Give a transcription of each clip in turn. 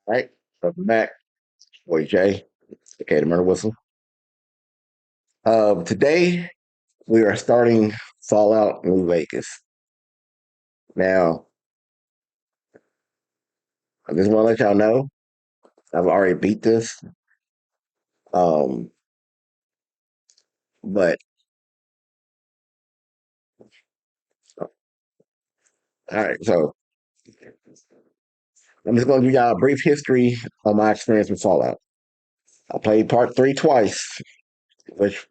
Right, welcome back. Boy Jay, okay, the murder whistle. Today we are starting Fallout New Vegas. Now, I just want to let y'all know I've already beat this. Um, but all right, so I'm just going to give y'all a brief history of my experience with Fallout. I played part three twice, which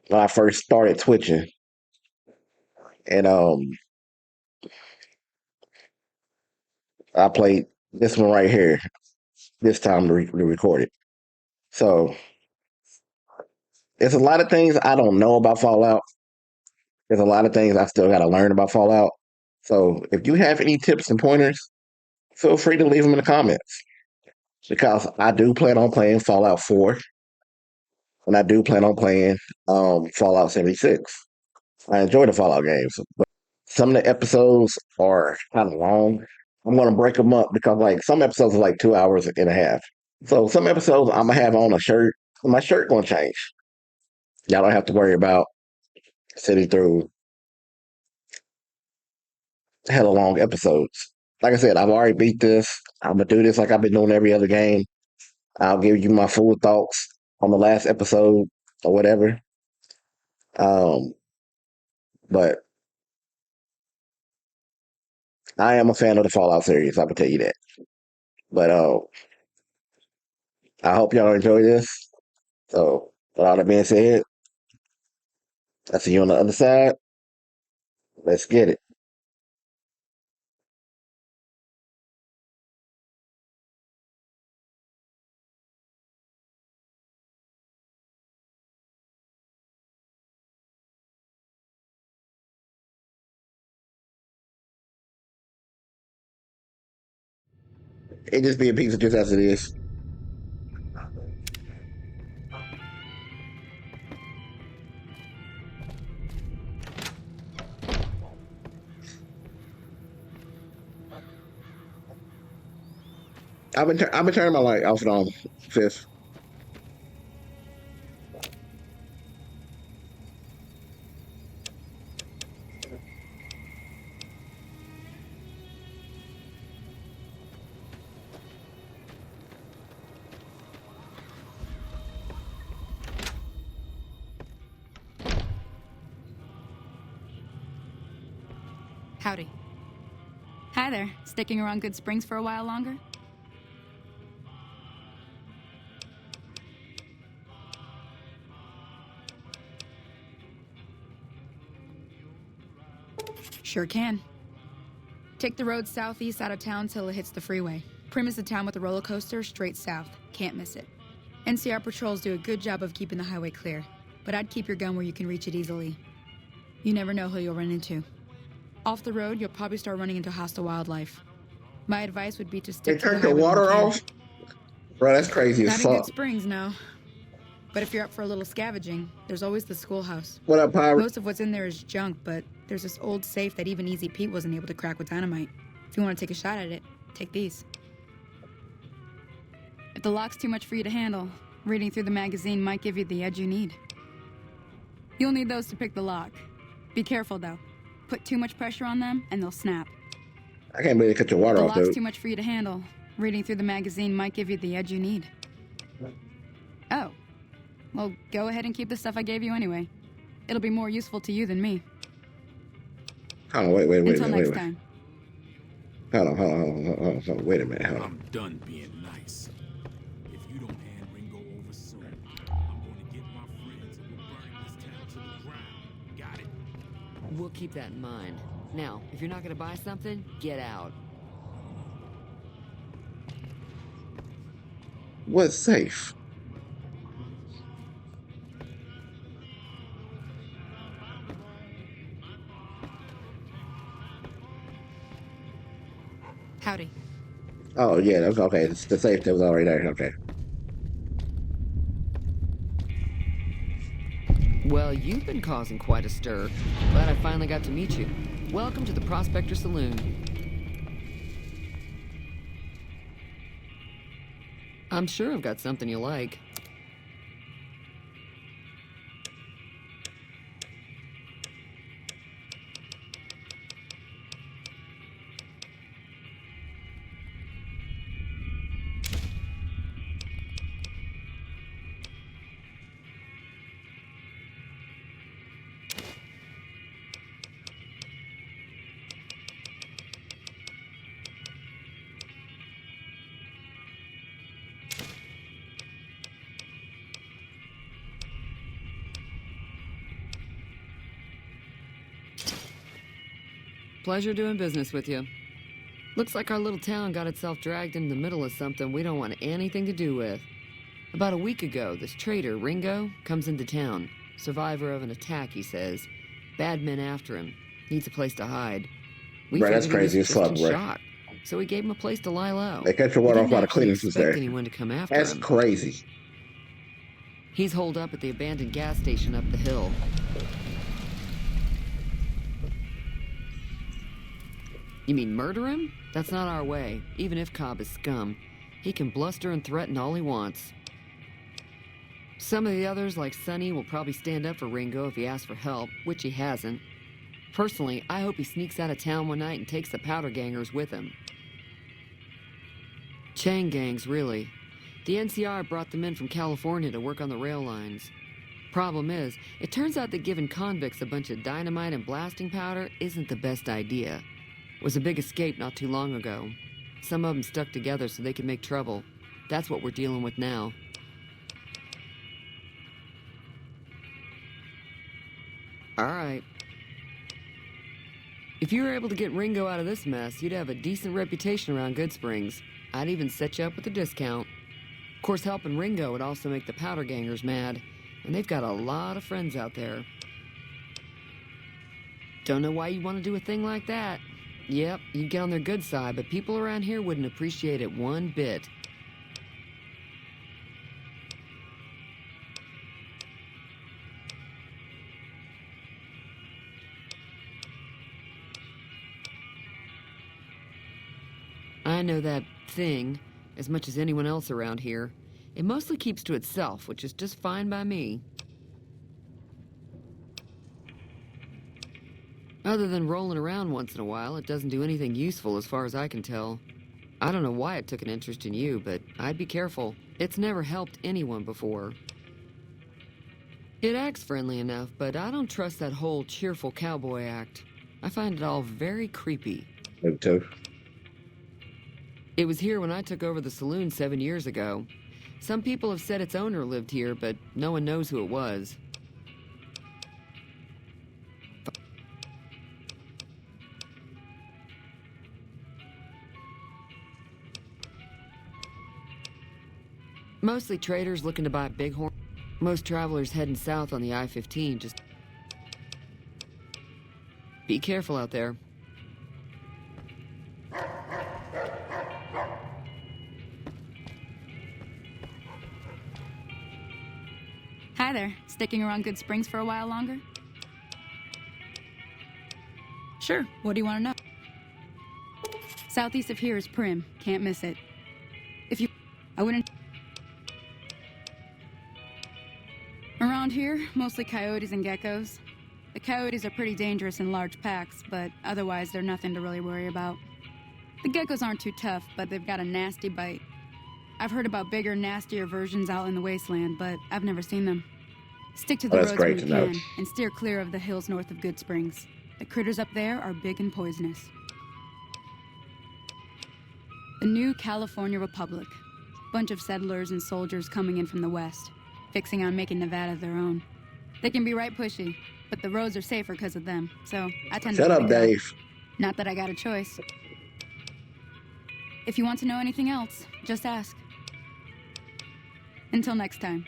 when I first started twitching, and I played this one right here this time to record it. So there's a lot of things I don't know about Fallout. There's a lot of things I still got to learn about Fallout. So if you have any tips and pointers, feel free to leave them in the comments because I do plan on playing Fallout 4 and I do plan on playing Fallout 76. I enjoy the Fallout games, but some of the episodes are kind of long. I'm going to break them up because like some episodes are like 2 hours and a half. So some episodes I'm going to have on a shirt. My shirt going to change. Y'all don't have to worry about sitting through hella long episodes. Like I said, I've already beat this. I'm gonna do this like I've been doing every other game. I'll give you my full thoughts on the last episode or whatever. Um, but I am a fan of the Fallout series. I can tell you that. But I hope y'all enjoy this. So, with all that being said, I see you on the other side. Let's get it. It just be a pizza just as it is. I've been turning my light off and on fifth. Howdy. Hi there. Sticking around Goodsprings for a while longer? Sure can. Take the road southeast out of town till it hits the freeway. Primm is the town with a roller coaster straight south. Can't miss it. NCR patrols do a good job of keeping the highway clear, but I'd keep your gun where you can reach it easily. You never know who you'll run into. Off the road, you'll probably start running into hostile wildlife. My advice would be to They stick to the turned the highway when you water can. off. Bro, that's crazy as Not in fuck. Goodsprings, no. But if you're up for a little scavenging, there's always the schoolhouse. What up, pirate? Most of what's in there is junk, but there's this old safe that even Easy Pete wasn't able to crack with dynamite. If you want to take a shot at it, take these. If the lock's too much for you to handle, reading through the magazine might give you the edge you need. You'll need those to pick the lock. Be careful, though. Put too much pressure on them, and they'll snap. I can't believe they cut your water The off, lock's dude. too much for you to handle. Reading through the magazine might give you the edge you need. Oh. Well, go ahead and keep the stuff I gave you anyway. It'll be more useful to you than me. Hold on, wait a Until minute, next time. Hold on, wait a minute, hold on. I'm done being nice. If you don't hand Ringo over soon, I'm going to get my friends and we'll burn this town to the ground. Got it? We'll keep that in mind. Now, if you're not gonna buy something, get out. What's safe? Howdy. Oh yeah, that's okay. It's the safe that was already there. Okay. Well, you've been causing quite a stir. Glad I finally got to meet you. Welcome to the Prospector Saloon. I'm sure I've got something you like. Pleasure doing business with you. Looks like our little town got itself dragged into the middle of something we don't want anything to do with. About a week ago, this trader, Ringo, comes into town. Survivor of an attack, he says. Bad men after him. Needs a place to hide. We Bro, that's figured he was crazy as just fuck, in bro. shock. So we gave him a place to lie low. They cut your We water off didn't while the actually cleaners was expect there. anyone to come after That's him. crazy. He's holed up at the abandoned gas station up the hill. You mean murder him? That's not our way, even if Cobb is scum. He can bluster and threaten all he wants. Some of the others, like Sonny, will probably stand up for Ringo if he asks for help, which he hasn't. Personally, I hope he sneaks out of town one night and takes the powder gangers with him. Chain gangs, really. The NCR brought them in from California to work on the rail lines. Problem is, it turns out that giving convicts a bunch of dynamite and blasting powder isn't the best idea. It was a big escape not too long ago. Some of them stuck together so they could make trouble. That's what we're dealing with now. All right. If you were able to get Ringo out of this mess, you'd have a decent reputation around Goodsprings. I'd even set you up with a discount. Of course, helping Ringo would also make the powder gangers mad, and they've got a lot of friends out there. Don't know why you'd want to do a thing like that. Yep, you'd get on their good side, but people around here wouldn't appreciate it one bit. I know that thing as much as anyone else around here. It mostly keeps to itself, which is just fine by me. Other than rolling around once in a while, it doesn't do anything useful as far as I can tell. I don't know why it took an interest in you, but I'd be careful. It's never helped anyone before. It acts friendly enough, but I don't trust that whole cheerful cowboy act. I find it all very creepy. Me too. It was here when I took over the saloon 7 years ago. Some people have said its owner lived here, but no one knows who it was. Mostly traders looking to buy bighorn. Most travelers heading south on the I-15 just... Be careful out there. Hi there. Sticking around Goodsprings for a while longer? Sure. What do you want to know? Southeast of here is Primm. Can't miss it. I wouldn't... Around here, mostly coyotes and geckos. The coyotes are pretty dangerous in large packs, but otherwise they're nothing to really worry about. The geckos aren't too tough, but they've got a nasty bite. I've heard about bigger, nastier versions out in the wasteland, but I've never seen them. Stick to the That's roads great when to you know. can, and steer clear of the hills north of Goodsprings. The critters up there are big and poisonous. The new California Republic. Bunch of settlers and soldiers coming in from the west, fixing on making Nevada their own. They can be right pushy, but the roads are safer because of them, so I tend to Shut let up, it go. Dave. Not that I got a choice. If you want to know anything else, just ask. Until next time.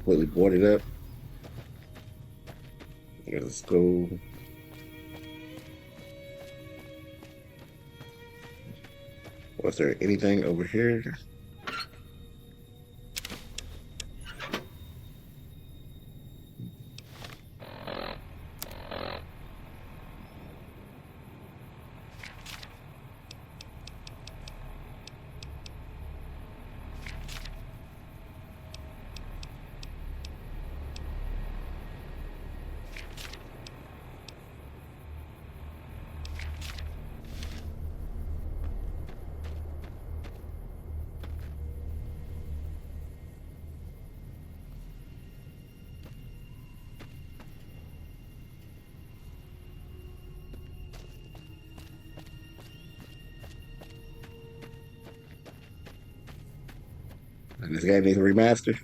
completely boarded up. There's a school. Was there anything over here? And this game needs a remaster.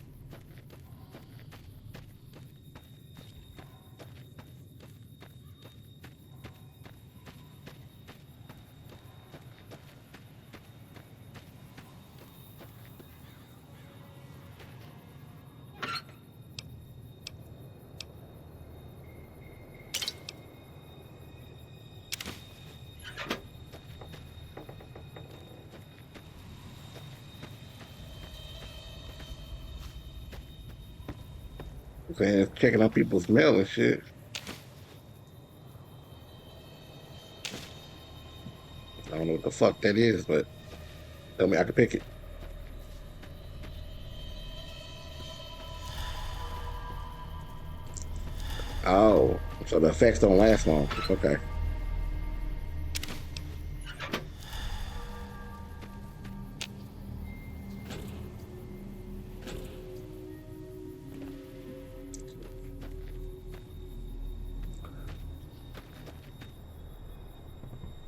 Saying checking out people's mail and shit. I don't know what the fuck that is, but tell me I can pick it. Oh, so the effects don't last long. Okay.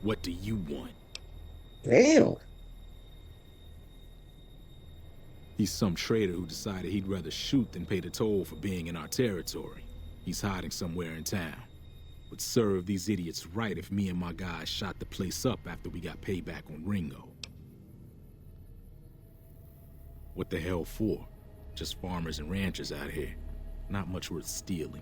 What do you want? Damn. He's some traitor who decided he'd rather shoot than pay the toll for being in our territory. He's hiding somewhere in town. Would serve these idiots right if me and my guys shot the place up after we got payback on Ringo. What the hell for? Just farmers and ranchers out here. Not much worth stealing.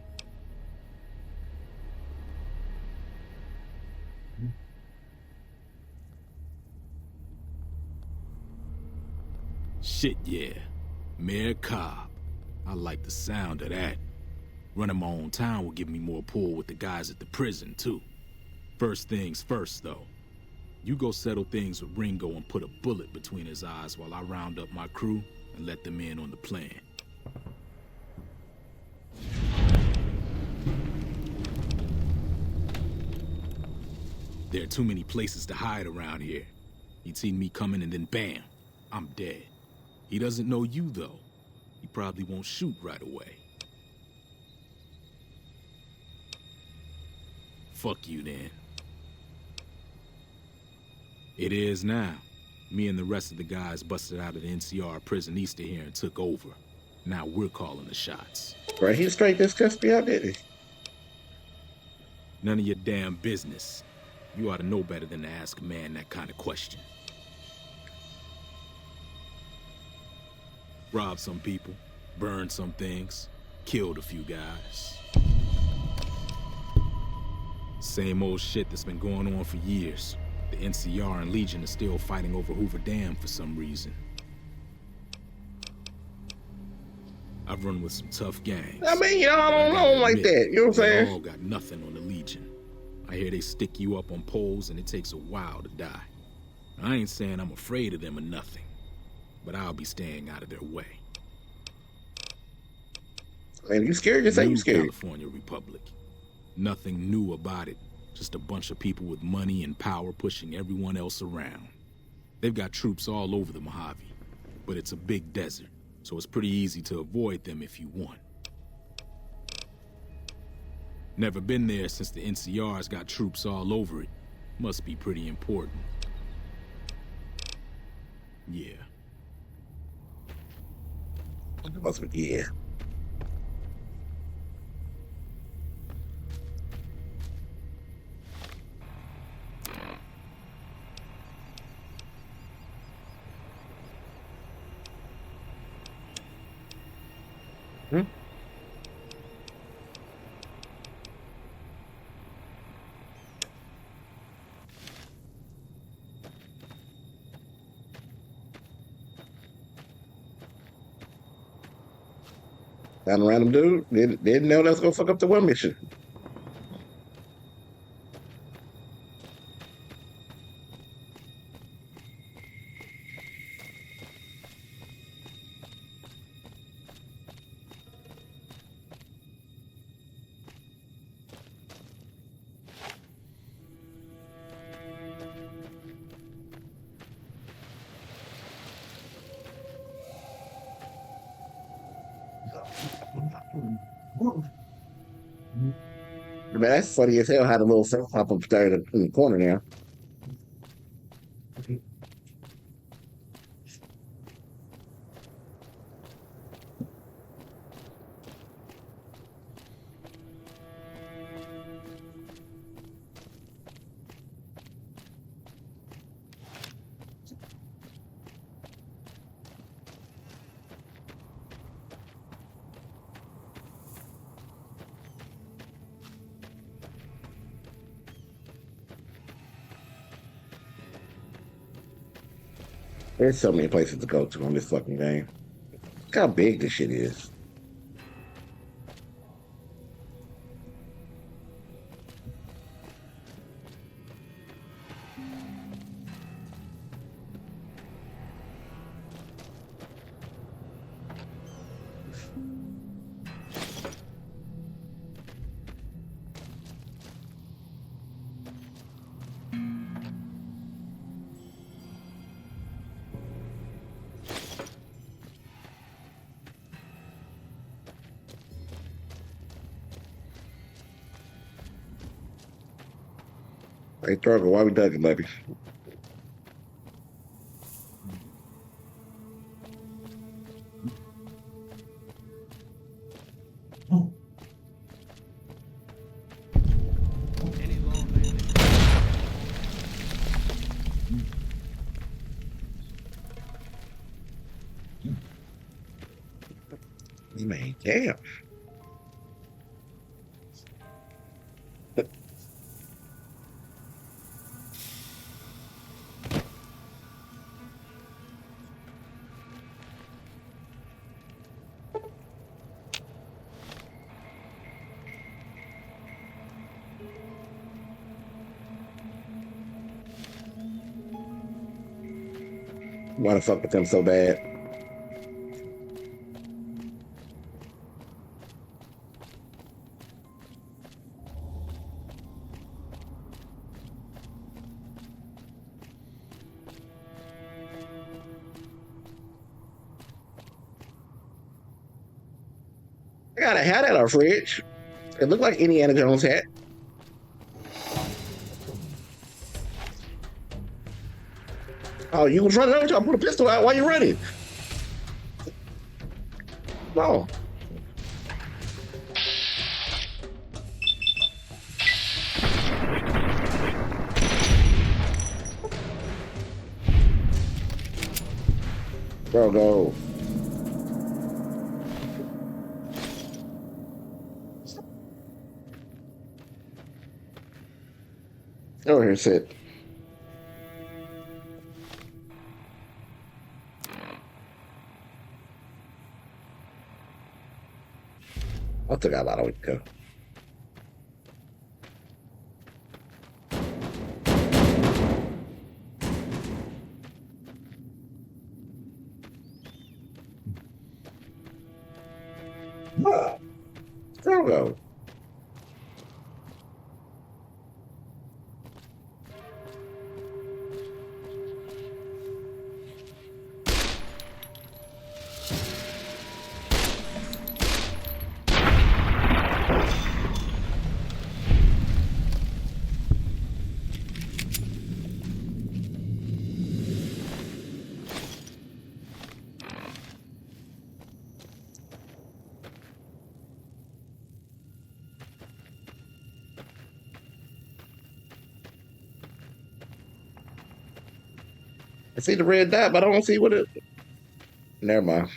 Shit, yeah. Mayor Cobb. I like the sound of that. Running my own town will give me more pull with the guys at the prison, too. First things first, though. You go settle things with Ringo and put a bullet between his eyes while I round up my crew and let them in on the plan. There are too many places to hide around here. He'd seen me coming and then bam, I'm dead. He doesn't know you, though. He probably won't shoot right away. Fuck you, then. It is now. Me and the rest of the guys busted out of the NCR prison east of here and took over. Now we're calling the shots. Right, he straight discussed me out, didn't he? None of your damn business. You ought to know better than to ask a man that kind of question. Robbed some people, burned some things, killed a few guys. Same old shit that's been going on for years. The NCR and Legion are still fighting over Hoover Dam for some reason. I've run with some tough gangs. I mean, I don't know like that. You know what I'm saying? They all got nothing on the Legion. I hear they stick you up on poles and it takes a while to die. I ain't saying I'm afraid of them or nothing, but I'll be staying out of their way. Man, you scared? Just say you scared. California Republic. Nothing new about it. Just a bunch of people with money and power pushing everyone else around. They've got troops all over the Mojave, but it's a big desert, so it's pretty easy to avoid them if you want. Never been there since the NCR's got troops all over it. Must be pretty important. Yeah. Must be, yeah. Hmm? Found a random dude. Didn't know that's gonna fuck up the one mission. Man, that's funny as hell how the little cell pop up there in the corner now. There's so many places to go to on this fucking game. Look how big this shit is. Hey, Thurgle, why we ducking, baby? Man, damn. Why the fuck with them so bad? I got a hat at our fridge. It looked like Indiana Jones hat. Oh, you was running over to I put a pistol out while you running. No. Bro, go. Over here, sit. I took out a lot of week ago. There we go. I see the red dot, but I don't see what it. Never mind.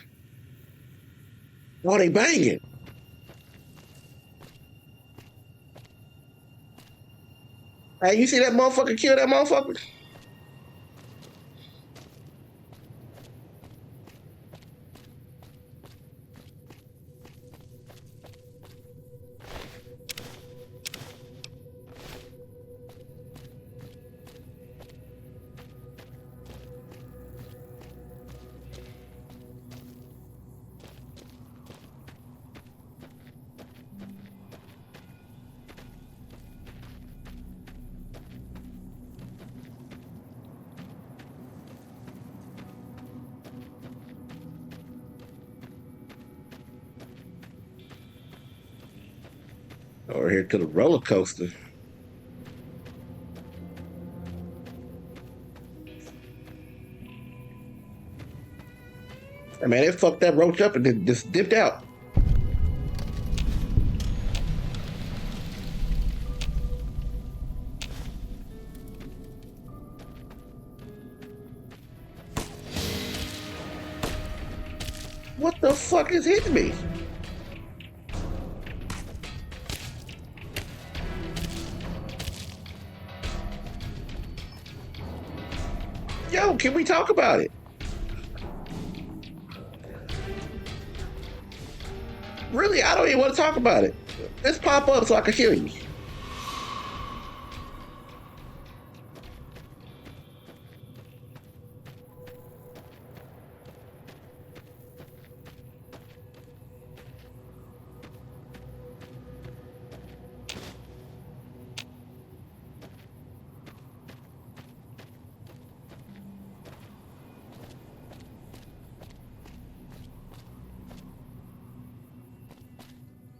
Oh, they banging. Hey, you see that motherfucker kill that motherfucker? Over here to the roller coaster. Hey, man, they fucked that roach up and then just dipped out. What the fuck is hitting me? Yo, can we talk about it? Really, I don't even want to talk about it. Let's pop up so I can hear you.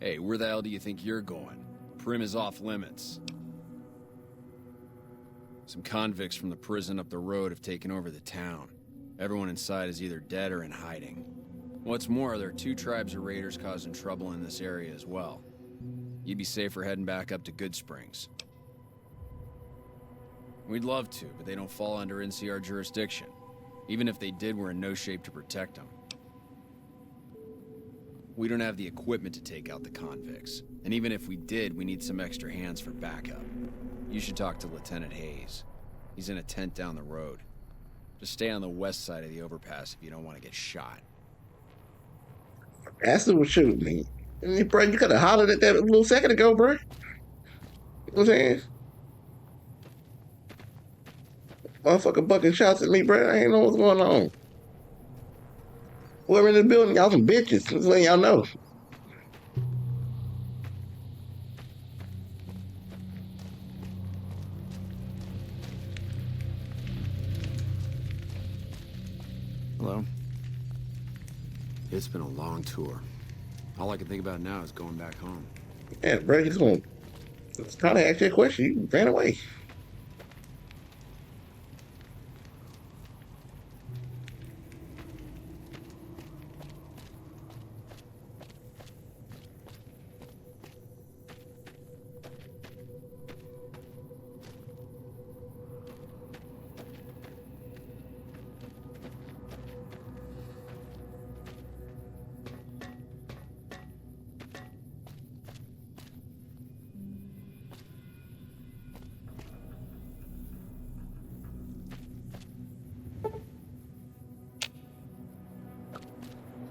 Hey, where the hell do you think you're going? Primm is off limits. Some convicts from the prison up the road have taken over the town. Everyone inside is either dead or in hiding. What's more, there are 2 tribes of raiders causing trouble in this area as well. You'd be safer heading back up to Goodsprings. We'd love to, but they don't fall under NCR jurisdiction. Even if they did, we're in no shape to protect them. We don't have the equipment to take out the convicts. And even if we did, we need some extra hands for backup. You should talk to Lieutenant Hayes. He's in a tent down the road. Just stay on the west side of the overpass if you don't want to get shot. Aston was shooting me. Bro, you could have hollered at that a little second ago, bro. You know what I'm saying? Motherfucker bucking shots at me, bro. I ain't know what's going on. Whoever in the building, y'all some bitches. Just letting y'all know. Hello? It's been a long tour. All I can think about now is going back home. Yeah, bro, you just want to trying to ask you a question. You ran away.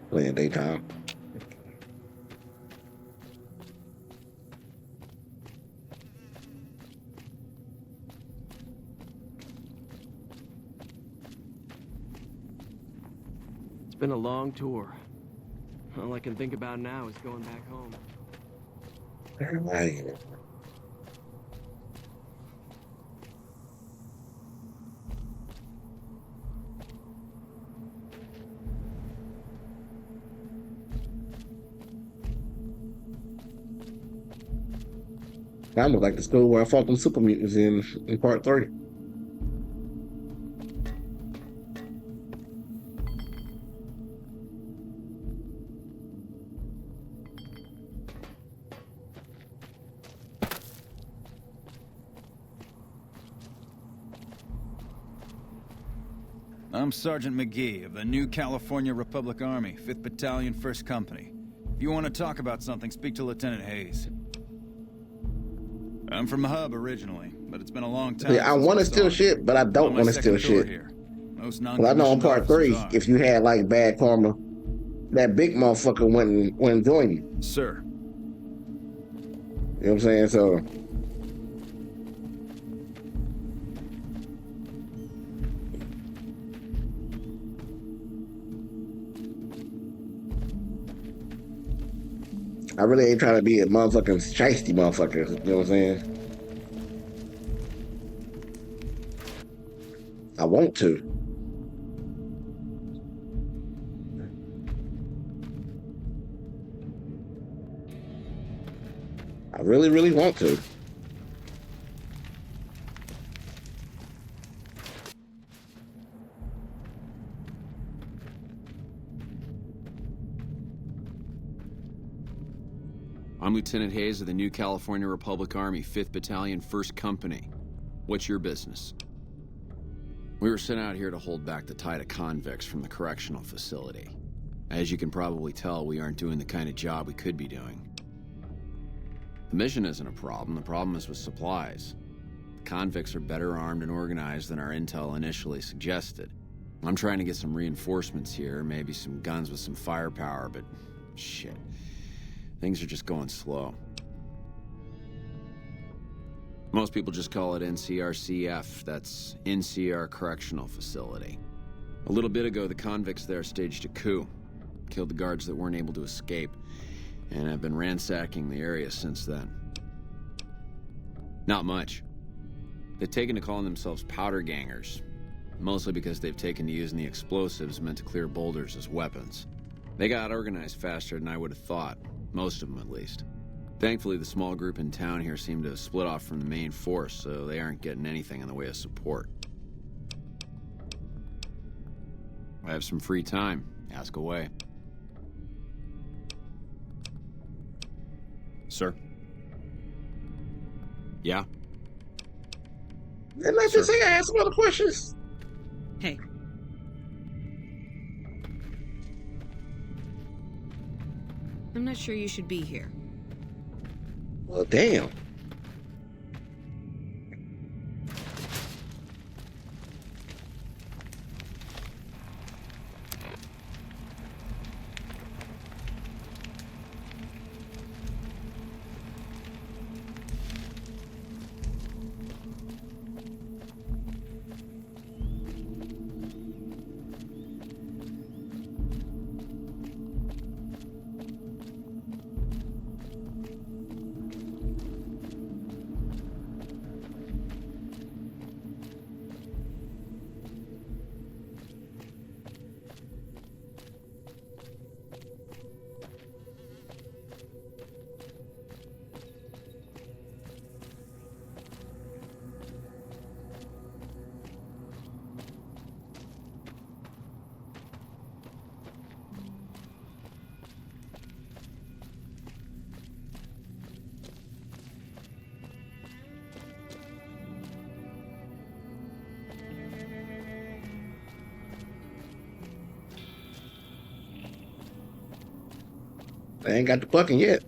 Playing daytime. It's been a long tour. All I can think about now is going back home. Everybody. That was like the school where I fought them super mutants in part 3. I'm Sergeant McGee of the New California Republic Army, 5th Battalion, 1st Company. If you want to talk about something, speak to Lieutenant Hayes. I'm from the hub originally, but it's been a long time. Yeah, I want to steal shit, but I don't want to steal shit. Well, I know in part 3, if you had like bad karma, that big motherfucker wouldn't join you. Sir. You know what I'm saying? So I really ain't trying to be a motherfucking shiesty motherfucker. You know what I'm saying? I want to. I really, really want to. I'm Lieutenant Hayes of the New California Republic Army, 5th Battalion, 1st Company. What's your business? We were sent out here to hold back the tide of convicts from the correctional facility. As you can probably tell, we aren't doing the kind of job we could be doing. The mission isn't a problem. The problem is with supplies. The convicts are better armed and organized than our intel initially suggested. I'm trying to get some reinforcements here, maybe some guns with some firepower, but shit. Things are just going slow. Most people just call it NCRCF. That's NCR Correctional Facility. A little bit ago, the convicts there staged a coup. Killed the guards that weren't able to escape, and have been ransacking the area since then. Not much. They've taken to calling themselves powder gangers, mostly because they've taken to using the explosives meant to clear boulders as weapons. They got organized faster than I would have thought, most of them at least. Thankfully, the small group in town here seem to have split off from the main force, so they aren't getting anything in the way of support. I have some free time. Ask away. Sir? Yeah? Didn't I just say I asked some other questions? Hey. I'm not sure you should be here. Well, damn. They ain't got the bucking yet.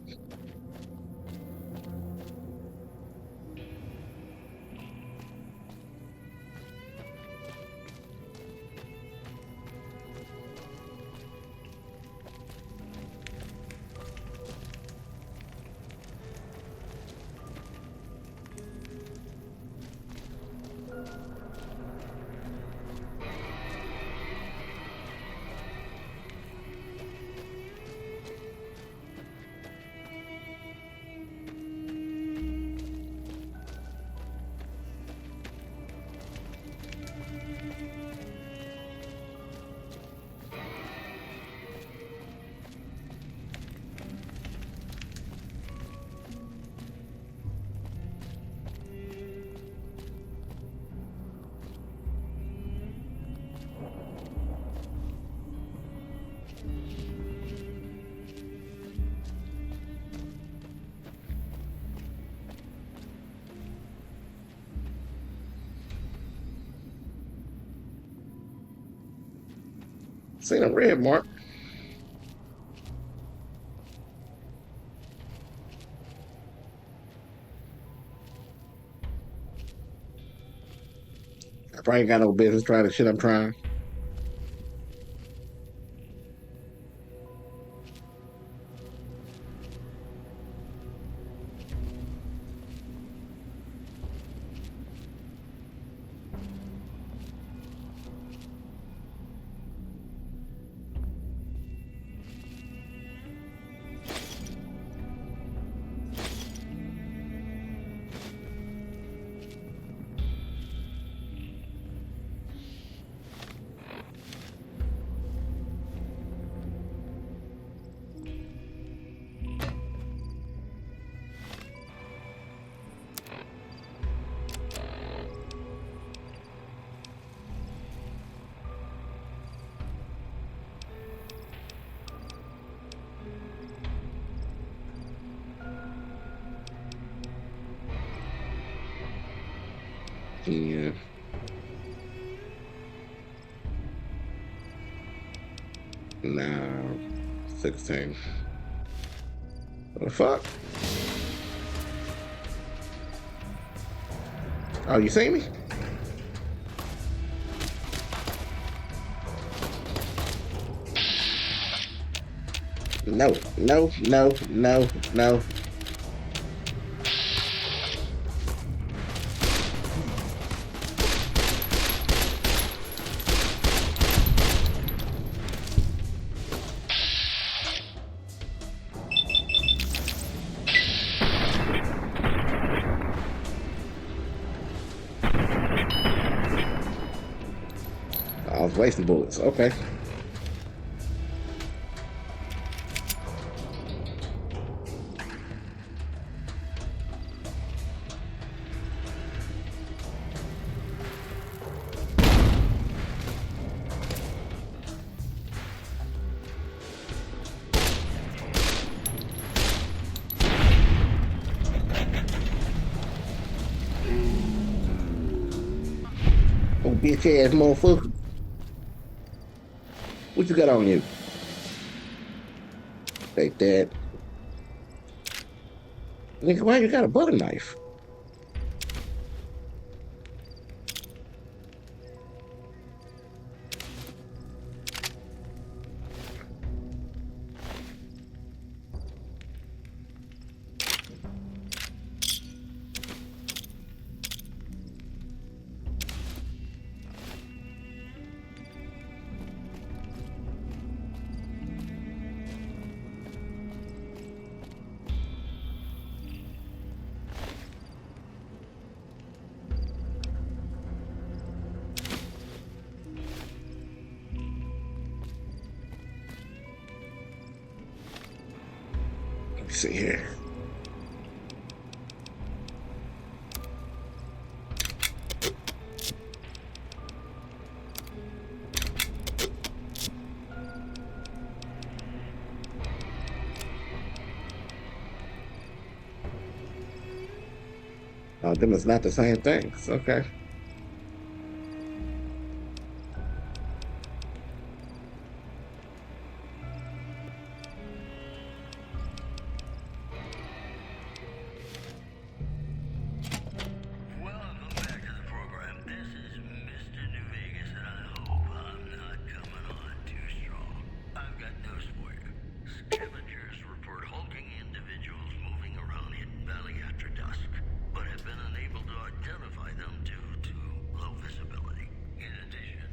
Seen a red mark. I probably ain't got no business trying the shit I'm trying. Yeah. No. 16. What the fuck? Oh, you see me? No, no, no, no, no. I was wasting bullets. Okay. Oh, bitch ass motherfucker. What you got on you? Take that. Nigga, why you got a butter knife? Let me see here. Oh, them is not the same things. Okay. Welcome back to the program. This is Mr. New Vegas, and I hope I'm not coming on too strong. I've got news for you. Scavengers report hulking individuals moving around Hidden Valley after dusk, but have been unable to identify them due to low visibility. In addition,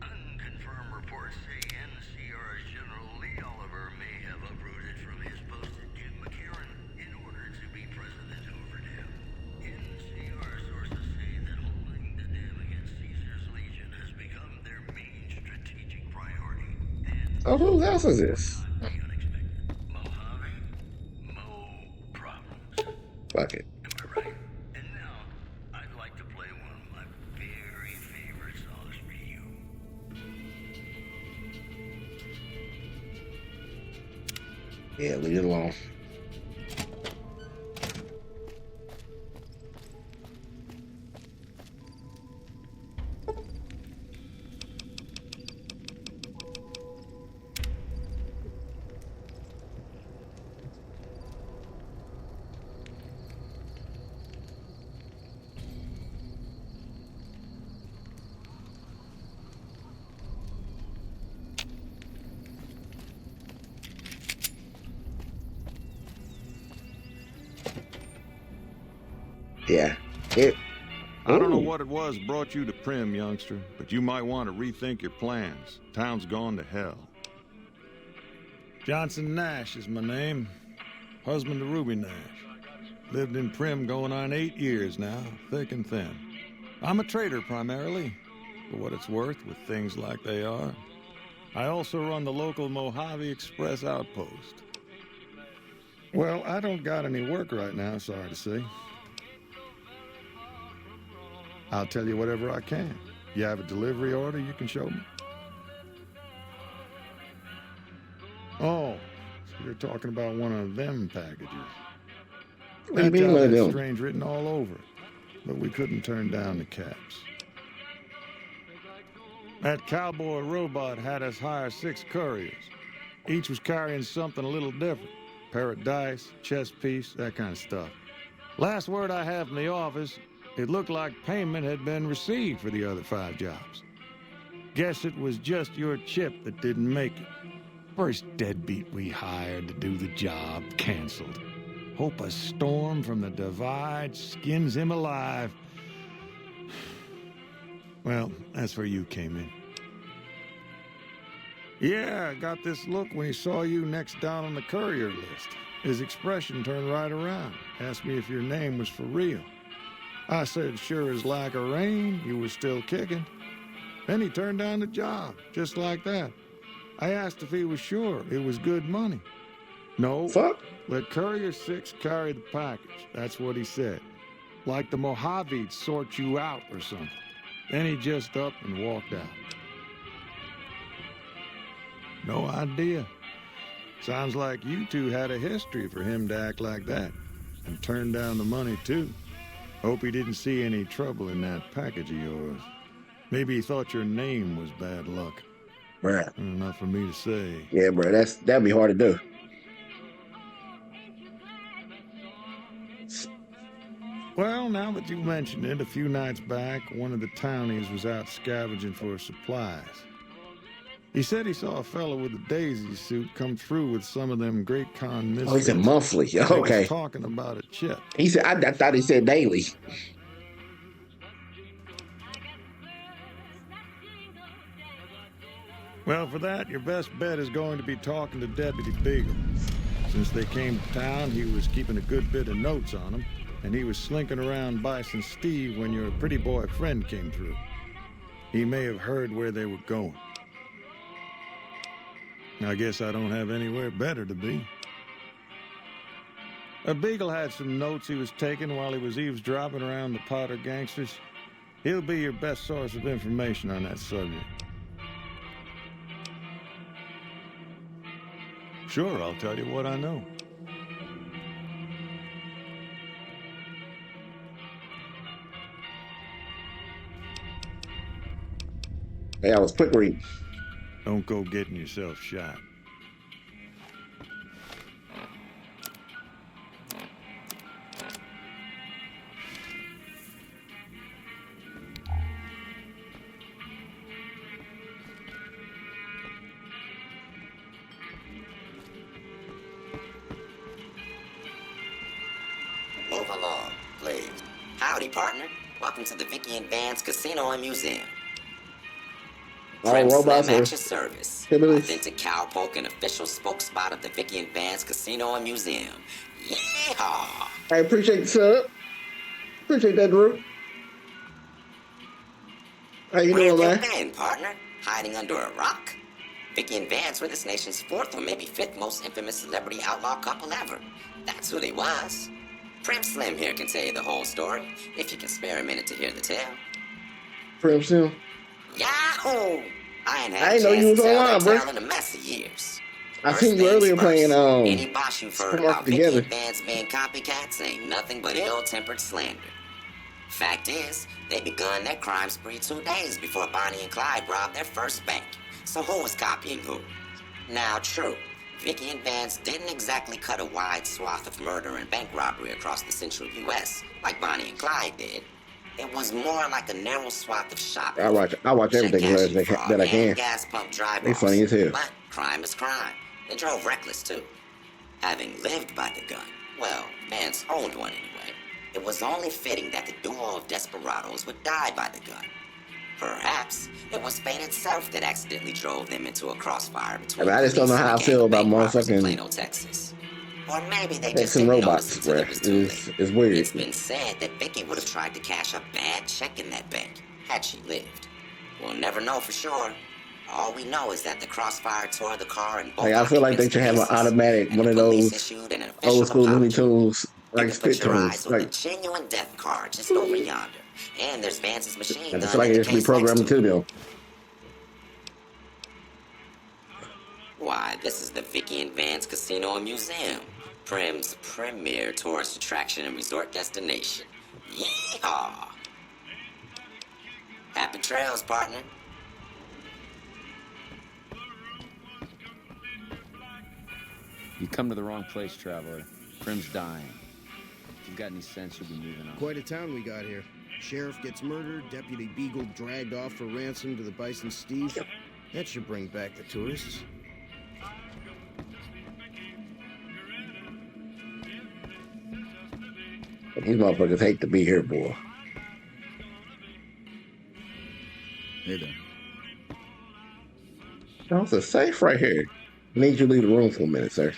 unconfirmed reports say NCR's General Lee Oliver may have uprooted from his post at Jim McCarran in order to be present at Hoover Dam. NCR sources say that holding the dam against Caesar's Legion has become their main strategic priority. And Oh, who else is this? not the unexpected. Mojave, Mo problems. Fuck it. Am I right? And now, I'd like to play one of my very favorite songs for you. Yeah, leave it alone. Yeah. I don't know Ooh. what it was brought you to Primm, youngster, but you might want to rethink your plans. Town's gone to hell. Johnson Nash is my name. Husband to Ruby Nash. Lived in Primm going on 8 years now, thick and thin. I'm a trader primarily, for what it's worth with things like they are. I also run the local Mojave Express outpost. Well, I don't got any work right now, sorry to say. I'll tell you whatever I can. You have a delivery order you can show me? Oh, so you're talking about one of them packages. What do you That mean job one of had them? strange written all over it. but we couldn't turn down the cabs. That cowboy robot had us hire 6 couriers. Each was carrying something a little different. Pair of dice, chess piece, that kind of stuff. Last word I have from the office, it looked like payment had been received for the other 5 jobs. Guess it was just your chip that didn't make it. First deadbeat we hired to do the job canceled. Hope a storm from the divide skins him alive. Well, that's where you came in. Yeah, I got this look when he saw you next down on the courier list. His expression turned right around. Asked me if your name was for real. I said, sure as lack of rain, you were still kicking. Then he turned down the job, just like that. I asked if he was sure it was good money. No, Fuck. let Courier 6 carry the package. That's what he said. Like the Mojave'd sort you out or something. Then he just up and walked out. No idea. Sounds like you two had a history for him to act like that. And turn down the money, too. Hope he didn't see any trouble in that package of yours. Maybe he thought your name was bad luck. Bruh. Not for me to say. Yeah, bro, that'd be hard to do. Well, now that you mention it, a few nights back, one of the townies was out scavenging for supplies. He said he saw a fellow with a daisy suit come through with some of them Great Con misfits. Oh, he said monthly. He Okay. was talking about a chip. He said, I thought he said daily. Well, for that, your best bet is going to be talking to Deputy Beagle. Since they came to town, he was keeping a good bit of notes on them, and he was slinking around Bison Steve when your pretty boy friend came through. He may have heard where they were going. I guess I don't have anywhere better to be. Beagle had some notes he was taking while he was eavesdropping around the Potter gangsters. He'll be your best source of information on that subject. Sure, I'll tell you what I know. Hey, I was quick reading. Don't go getting yourself shot. Move along, please. Howdy, partner. Welcome to the Vicky and Vance Casino and Museum. Primm robots Slim are at your service. hillbillies. Authentic cowpoke and official spokespot of the Vicky and Vance Casino and Museum. Yeehaw! I appreciate the sub. Appreciate that, Drew. How you Where doing, have man? you been, partner? Hiding under a rock? Vicky and Vance were this nation's 4th or maybe 5th most infamous celebrity outlaw couple ever. That's who they was. Primm Slim here can tell you the whole story, if you can spare a minute to hear the tale. Primm Slim. Yahoo! I ain't I had a ain't know chance you to was tell online, that bro. tale in a mess of years. I First seen you things earlier first, playing any boss you've heard Supermarket about Vicky Together. and Vance being copycats ain't nothing but ill-tempered slander. Fact is, they begun their crime spree 2 days before Bonnie and Clyde robbed their first bank. So who was copying who? Now, true, Vicky and Vance didn't exactly cut a wide swath of murder and bank robbery across the central U.S. like Bonnie and Clyde did. It was more like a narrow swath of shopping. I watch everything that I can. Gas pump drive-offs. They funny as hell. But crime is crime. They drove reckless too. Having lived by the gun, well, Vance owned one anyway. It was only fitting that the duo of desperados would die by the gun. Perhaps it was fate itself that accidentally drove them into a crossfire between I just don't know how I feel about motherfucking Plano, Texas. Or maybe they just Texan didn't robots, notice until bruh. it was too late. It's weird. It's been said that Vicky would have tried to cash a bad check in that bank had she lived. We'll never know for sure. All we know is that the crossfire tore the car and both Like, I feel like they should have an automatic one of those old school Looney Tunes like spit tunes. Like a Like, genuine death car just over yonder. And there's Vance's machine gun. I feel like in it the should be case programmed next to to it. them. Why, this is the Vicky and Vance Casino and Museum, Primm's premier tourist attraction and resort destination. Yeehaw! Happy trails, partner. You come to the wrong place, traveler. Primm's dying. If you've got any sense, you'll be moving on. Quite a town we got here. Sheriff gets murdered, Deputy Beagle dragged off for ransom to the Bison Steve. That should bring back the tourists. These motherfuckers hate to be here, boy. Hey there. There's a safe right here. I need you to leave the room for a minute, sir.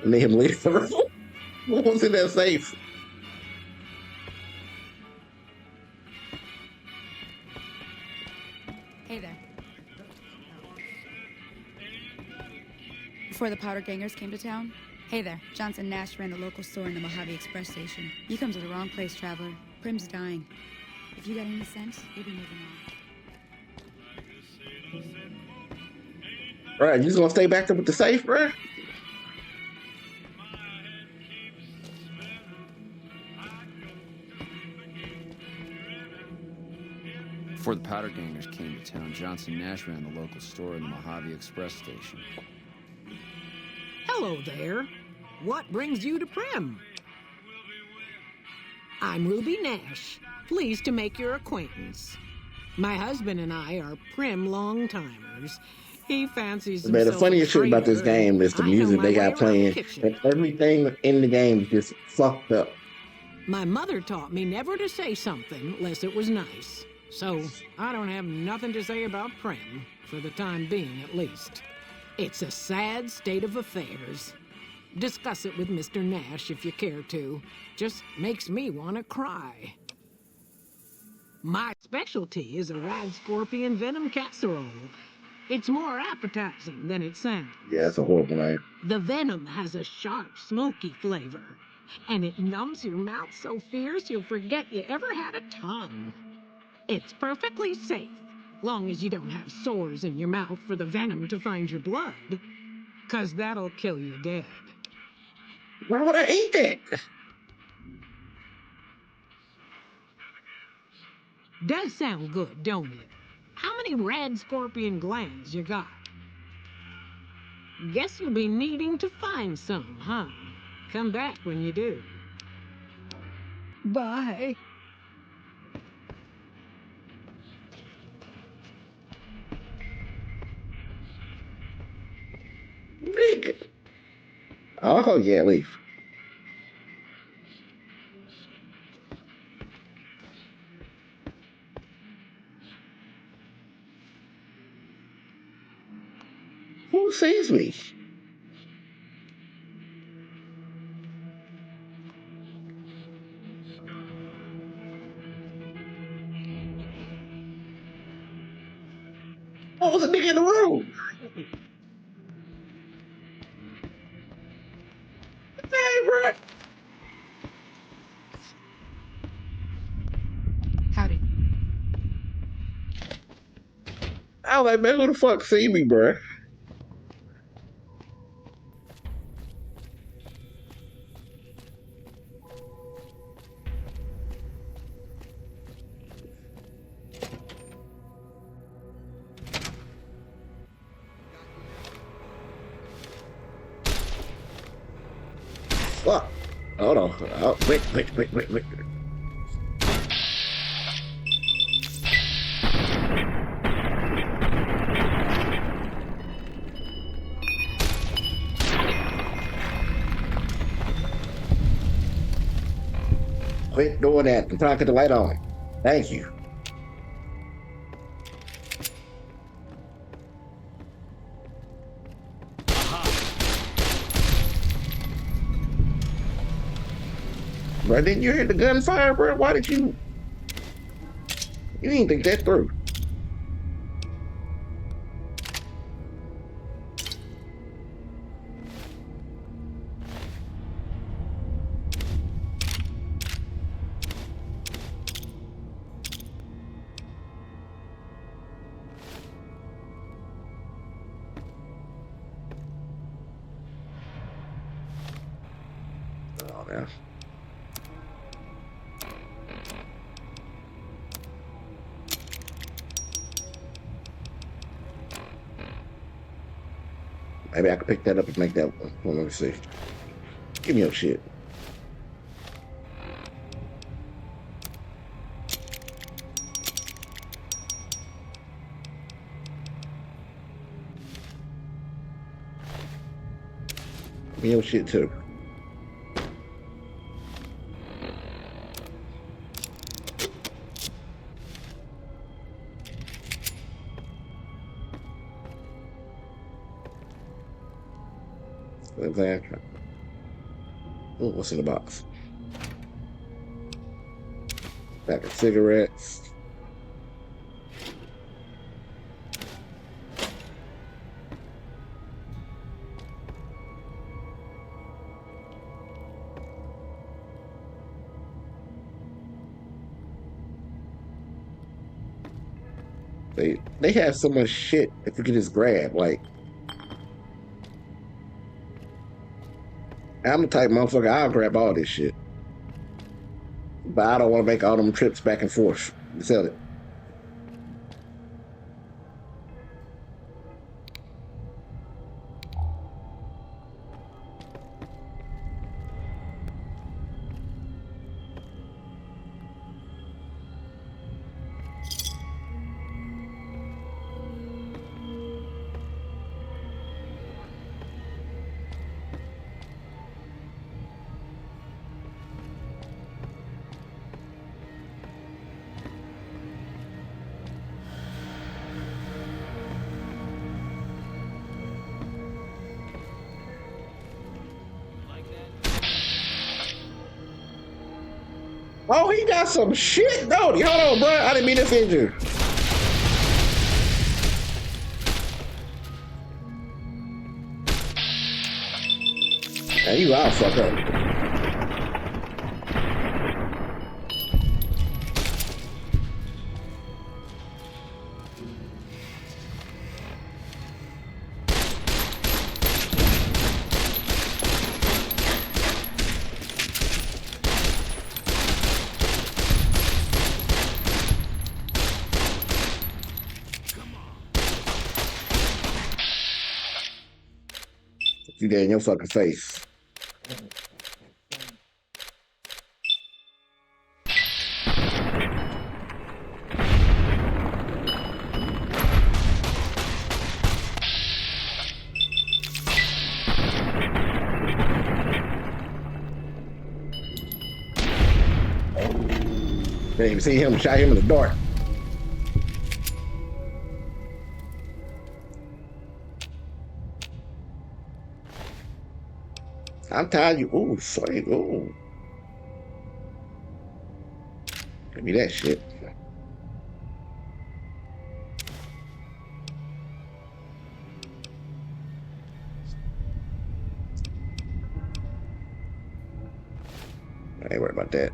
I need him to leave the room. What was in that safe? Hey there. Before the powder gangers came to town? Hey there. Johnson Nash ran the local store in the Mojave Express station. You come to the wrong place, traveler. Primm's dying. If you got any sense, you'll be moving on. Right, you just gonna stay back there with the safe, bruh? Before the powder gangers came to town, Johnson Nash ran the local store in the Mojave Express station. Hello there. What brings you to Primm? I'm Ruby Nash. Pleased to make your acquaintance. My husband and I are Primm long-timers. He fancies Man, the himself funniest a shit about this trader, game is the I know music my they way got around the playing. kitchen. And everything in the game is just fucked up. My mother taught me never to say something unless it was nice. So, I don't have nothing to say about Primm, for the time being at least. It's a sad state of affairs. Discuss it with Mr. Nash if you care to. Just makes me want to cry. My specialty is a rad scorpion venom casserole. It's more appetizing than it sounds. Yeah, it's a horrible name. The venom has a sharp, smoky flavor, and it numbs your mouth so fierce you'll forget you ever had a tongue. It's perfectly safe, long as you don't have sores in your mouth for the venom to find your blood, 'cause that'll kill you dead. Why would I eat that? Does sound good, don't it? How many rad scorpion glands you got? Guess you'll be needing to find some, huh? Come back when you do. Bye. Nigga. Oh, yeah, leave. Who sees me? What was a nigga in the room? Hey, bro. Howdy. I was like, man, who the fuck see me, bro? Fuck. Hold on. Oh, wait. Quit doing that. I'm trying to get the light on. Thank you. Bro, didn't you hear the gunfire, bro? Why did you? You didn't think that through. Yeah. Maybe I could pick that up and make that one. Well, let me see. Give me your shit. Give me your shit too. Oh, what's in the box? Pack of cigarettes. They have so much shit if you could just grab. Like, I'm the type of motherfucker, I'll grab all this shit. But I don't want to make all them trips back and forth to sell it. Oh, he got some shit, don't he? Hold on, bro. I didn't mean to offend you. Man, you all fuck up. You dead in your fucking face. Didn't even see him, shot him in the dark. I'm tired of you. Ooh, sweet. Ooh. Give me that shit. I ain't worried about that.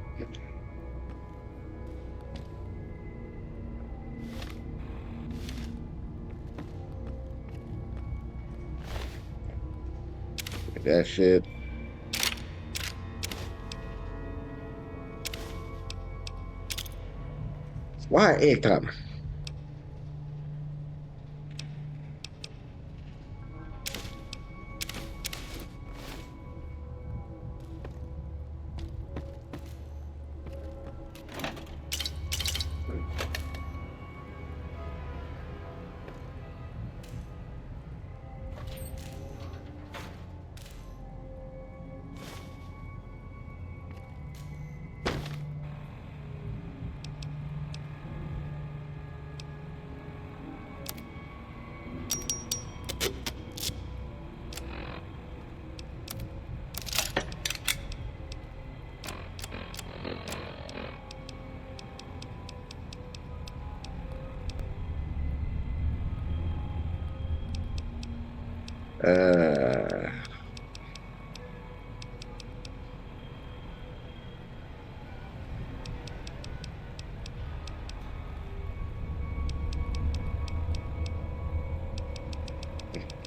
Get that shit. Why egg timer?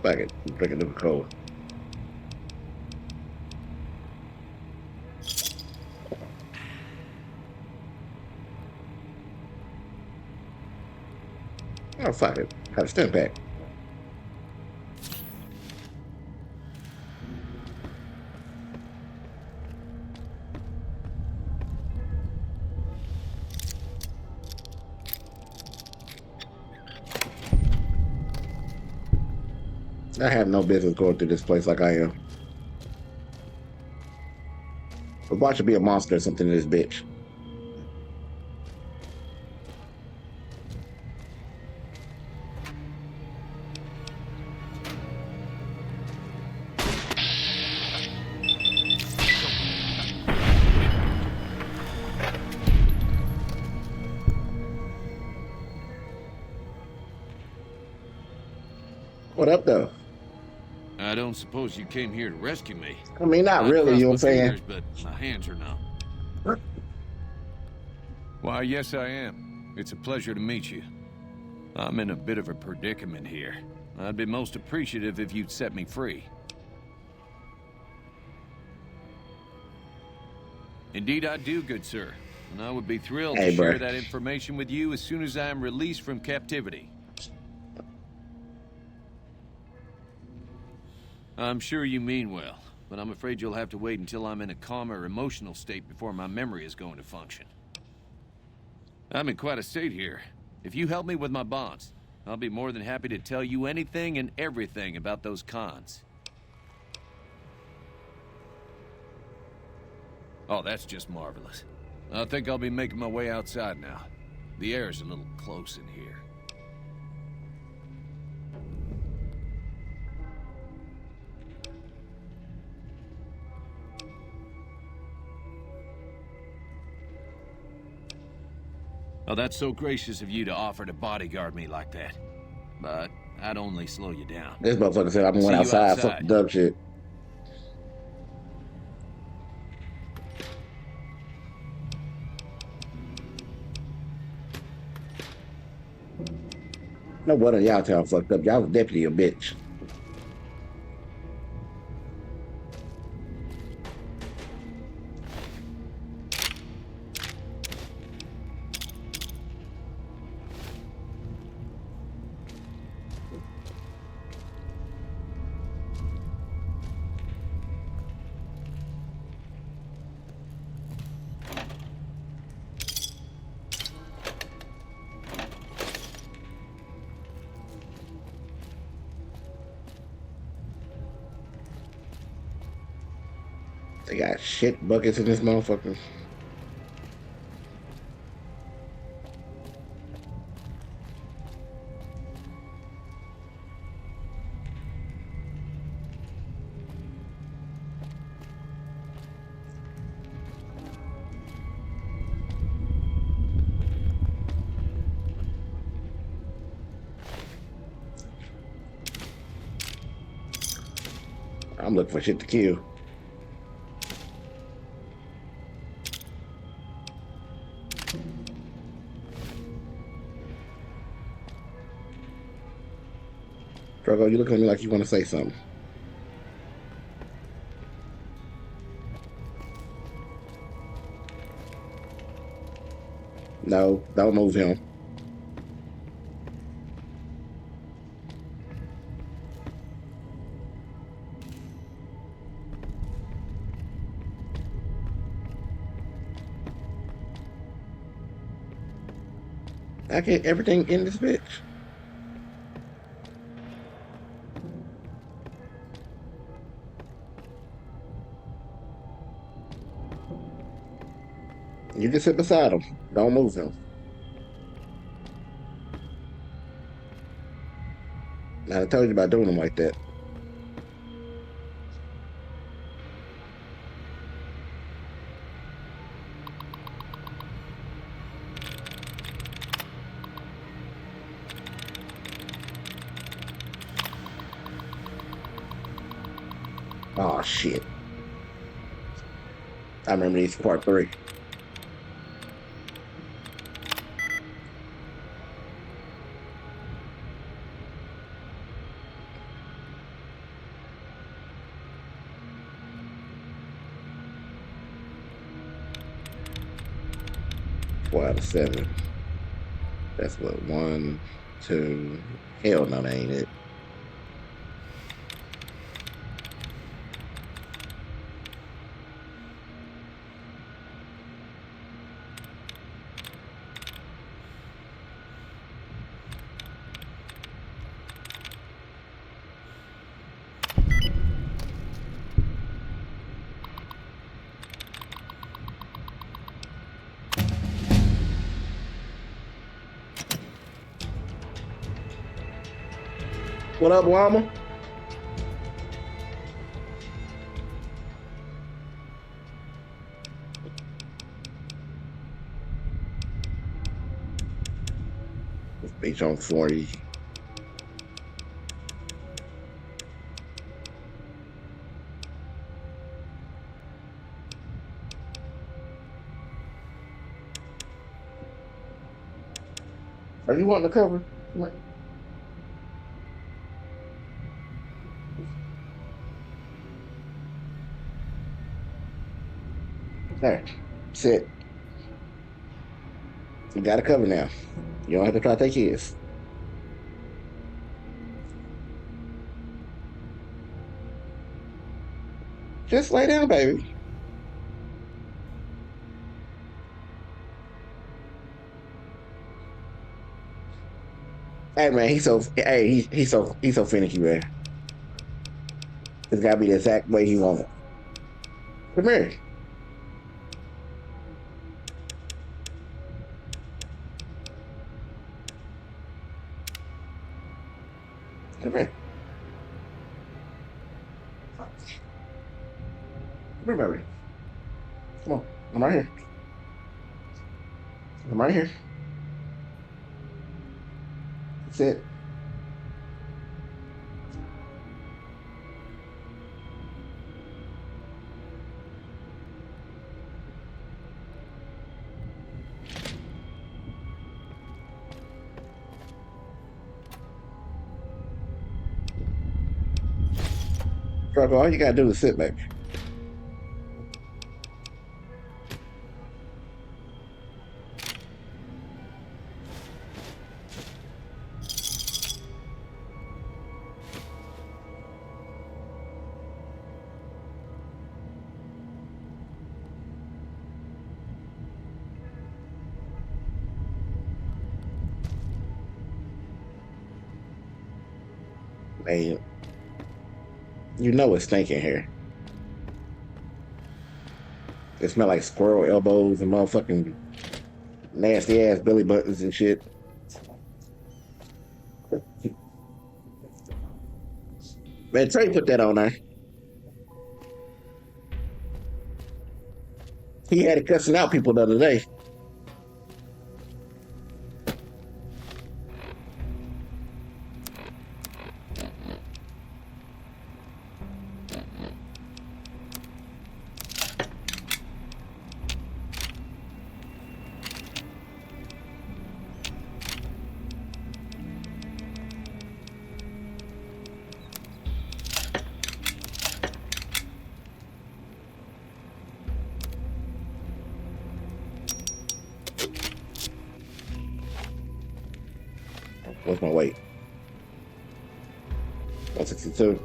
Fuck it. Drink a little cold. Oh, fuck it. Got a stim pack. I have no business going through this place like I am. But watch it be a monster or something in this bitch. What up, though? I don't suppose you came here to rescue me. I mean, not really, you know what I'm saying? But my hands are numb. Why, yes, I am. It's a pleasure to meet you. I'm in a bit of a predicament here. I'd be most appreciative if you'd set me free. Indeed I do, good sir. And I would be thrilled to share that information with you as soon as I am released from captivity. I'm sure you mean well, but I'm afraid you'll have to wait until I'm in a calmer emotional state before my memory is going to function. I'm in quite a state here. If you help me with my bonds, I'll be more than happy to tell you anything and everything about those cons. Oh, that's just marvelous. I think I'll be making my way outside now. The air's a little close in here. Oh, that's so gracious of you to offer to bodyguard me like that. But I'd only slow you down. This motherfucker said I'm going outside. Fuck the dumb shit. No wonder y'all town fucked up. Y'all was definitely a bitch. They got shit buckets in this motherfucker. I'm looking for shit to kill. Drogo, you looking at me like you want to say something. No, don't move him. I get everything in this bitch. You just sit beside him. Don't move him. Now, I told you about doing him like that. Oh, shit. I remember these part 3. Four out of 7. That's what, 1, to hell no, that ain't it. What up, Llama? Beach on 40. Are you wanting to cover? There. Sit. You got to cover now. You don't have to try to take his. Just lay down, baby. Hey man, he's so finicky, man. It's gotta be the exact way he wants it. Come here. Come here. Come here, baby. Come on. I'm right here. I'm right here. Sit. Trucker, all you gotta do is sit, baby. Man, you know it's stinking here. It smell like squirrel elbows and motherfucking nasty ass belly buttons and shit. Man, Trey put that on there. He had it cussing out people the other day. What's my weight? 162.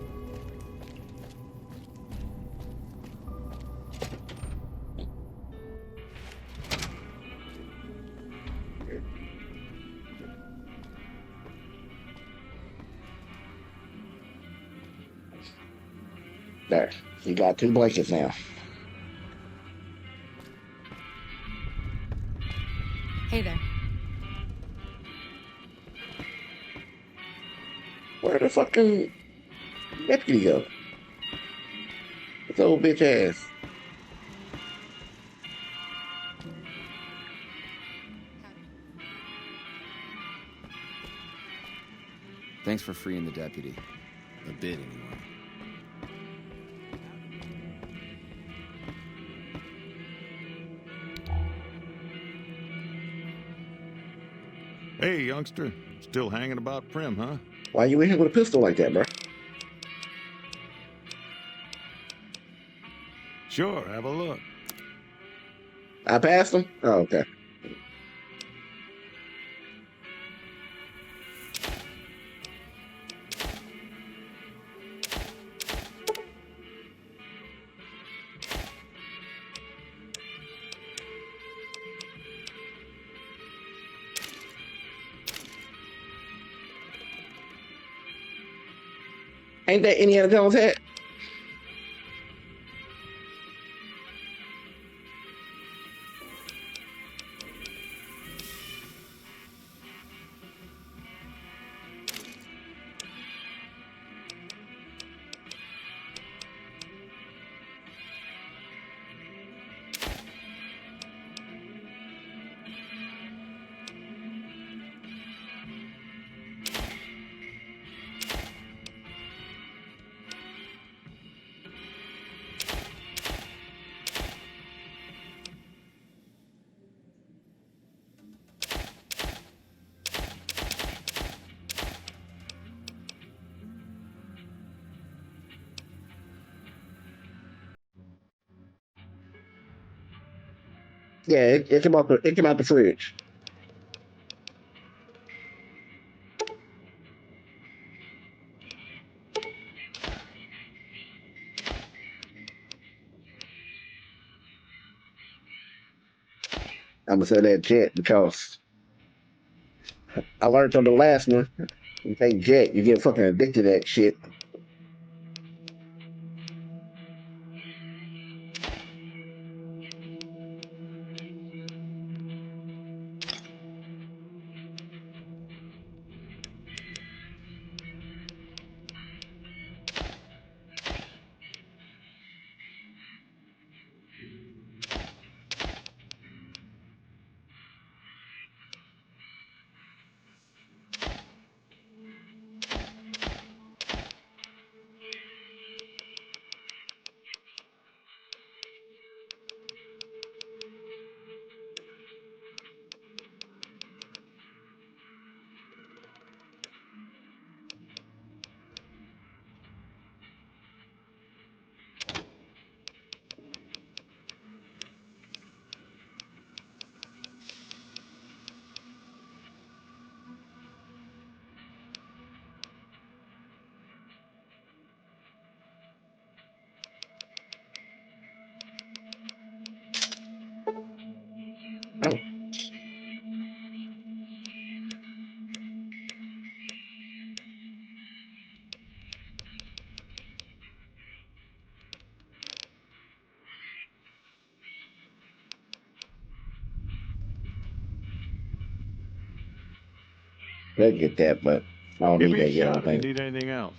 There. You got 2 blankets now. Hey there. Where the fucking deputy go? This old bitch ass. Thanks for freeing the deputy. A bit, anyway. Hey, youngster. Still hanging about Primm, huh? Why you in here with a pistol like that, bro? Sure, have a look. I passed him? Oh, okay. Ain't that Indiana Jones hat? Yeah, it came out the fridge. I'm gonna say that jet because I learned from the last one. You take jet, you get fucking addicted to that shit. Oh. They get that, but I don't Give need me a that yet, I don't shout if you think. need anything else.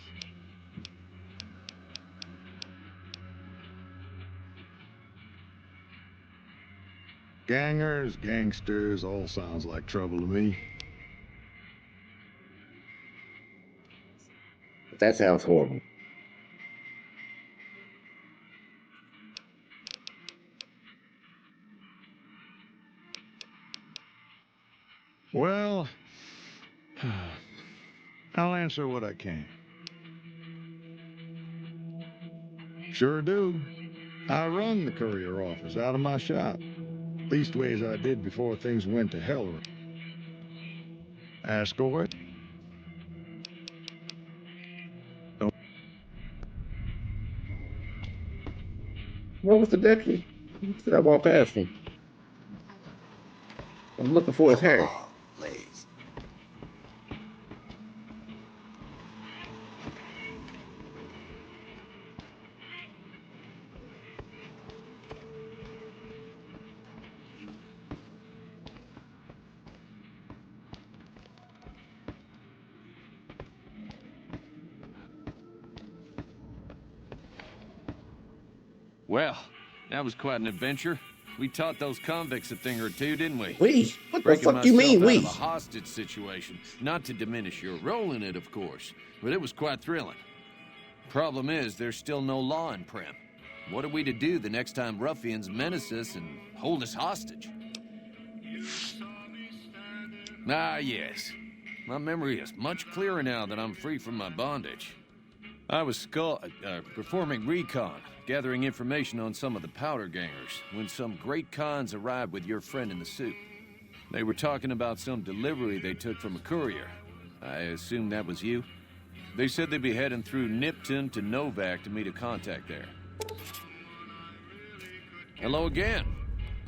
Gangers, gangsters, all sounds like trouble to me. That sounds horrible. Well, I'll answer what I can. Sure do. I run the courier office out of my shop. Leastways I did before things went to hell. Ask away. What was the deputy? Said I walked past him. I'm looking for his hair. Please. Well, that was quite an adventure. We taught those convicts a thing or two, didn't we? We? What the Breaking fuck you myself mean, out of a we? hostage situation. Not to diminish your role in it, of course, but it was quite thrilling. Problem is, there's still no law in Primm. What are we to do the next time ruffians menace us and hold us hostage? Ah, yes. My memory is much clearer now that I'm free from my bondage. I was performing recon, gathering information on some of the powder gangers, when some great cons arrived with your friend in the suit. They were talking about some delivery they took from a courier. I assume that was you? They said they'd be heading through Nipton to Novak to meet a contact there. Hello again.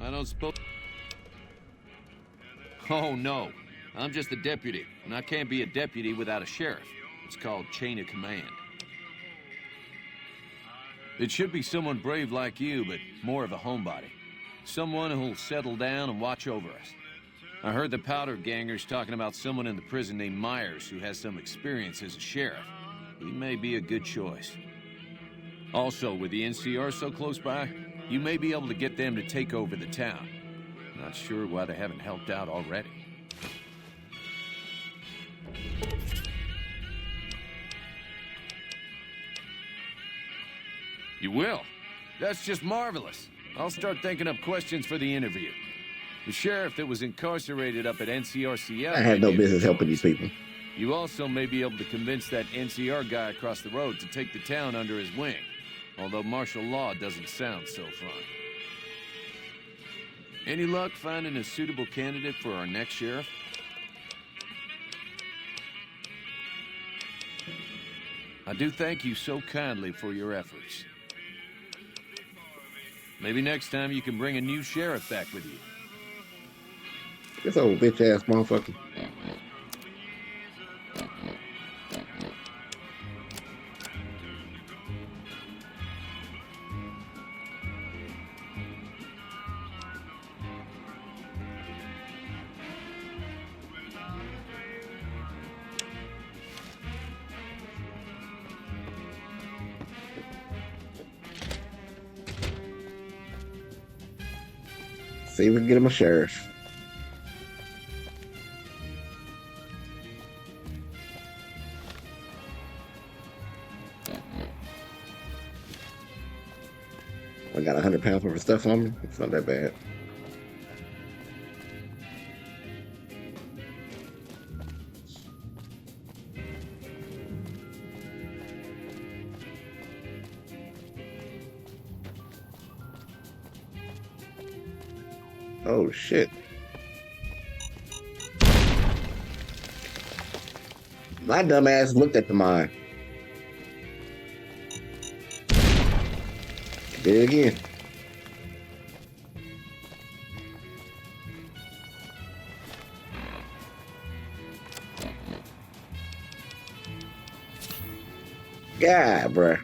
I don't suppose... Oh, no. I'm just a deputy, and I can't be a deputy without a sheriff. It's called chain of command. It should be someone brave like you, but more of a homebody. Someone who'll settle down and watch over us. I heard the powder gangers talking about someone in the prison named Myers who has some experience as a sheriff. He may be a good choice. Also, with the NCR so close by, you may be able to get them to take over the town. Not sure why they haven't helped out already. You will? That's just marvelous. I'll start thinking up questions for the interview. The sheriff that was incarcerated up at NCRCL... I have no business helping these people. You also may be able to convince that NCR guy across the road to take the town under his wing. Although martial law doesn't sound so fun. Any luck finding a suitable candidate for our next sheriff? I do thank you so kindly for your efforts. Maybe next time you can bring a new sheriff back with you. This old bitch-ass motherfucker. See if we can get him a sheriff. I got 100 pounds worth of stuff on me. It's not that bad. Oh shit. My dumb ass looked at the mine. Did it again. God, bruh.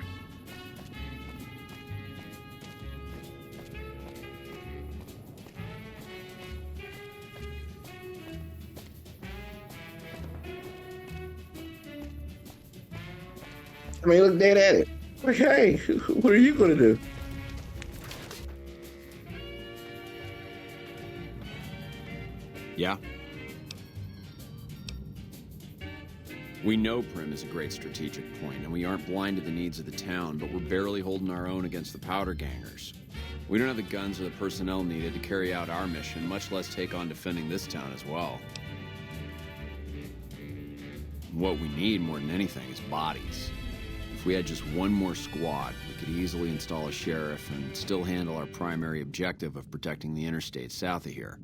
I mean, look dead at it. Like, hey, what are you gonna do? Yeah? We know Primm is a great strategic point, and we aren't blind to the needs of the town, but we're barely holding our own against the powder gangers. We don't have the guns or the personnel needed to carry out our mission, much less take on defending this town as well. What we need more than anything is bodies. If we had just one more squad, we could easily install a sheriff and still handle our primary objective of protecting the interstate south of here.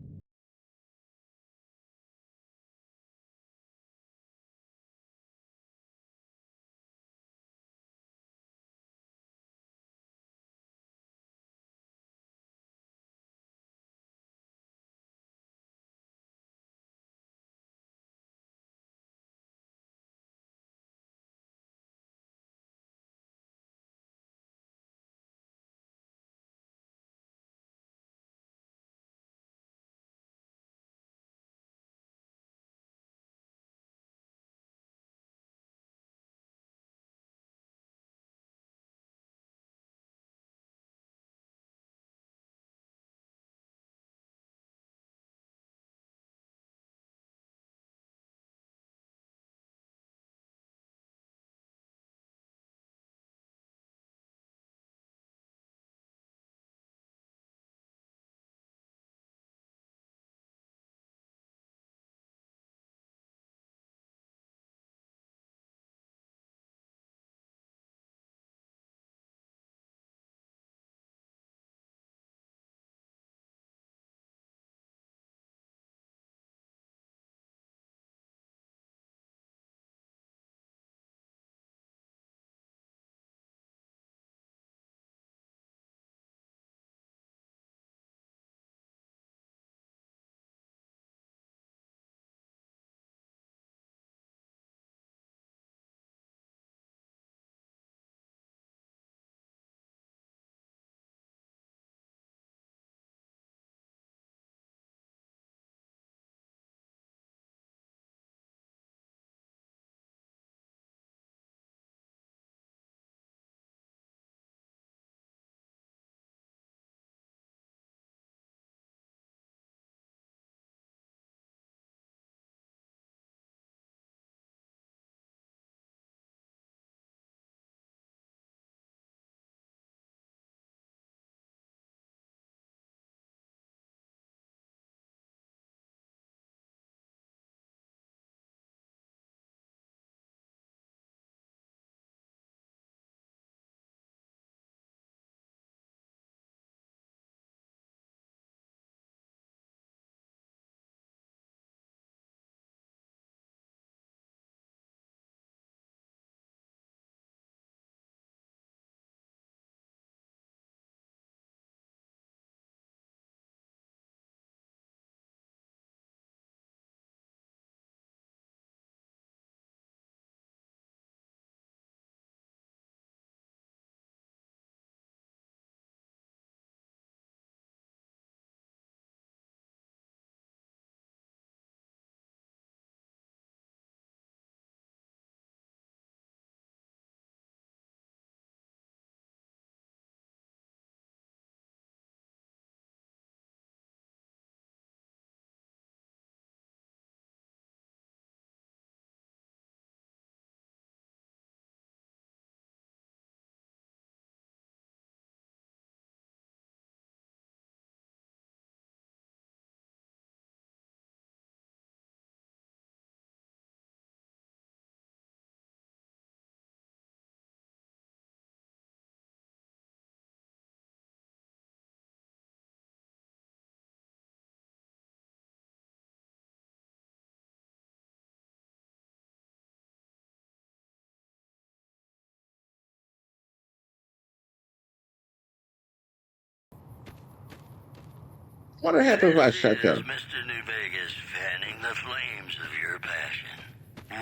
What happened if I shut This is them? Mr. New Vegas fanning the flames of your passion.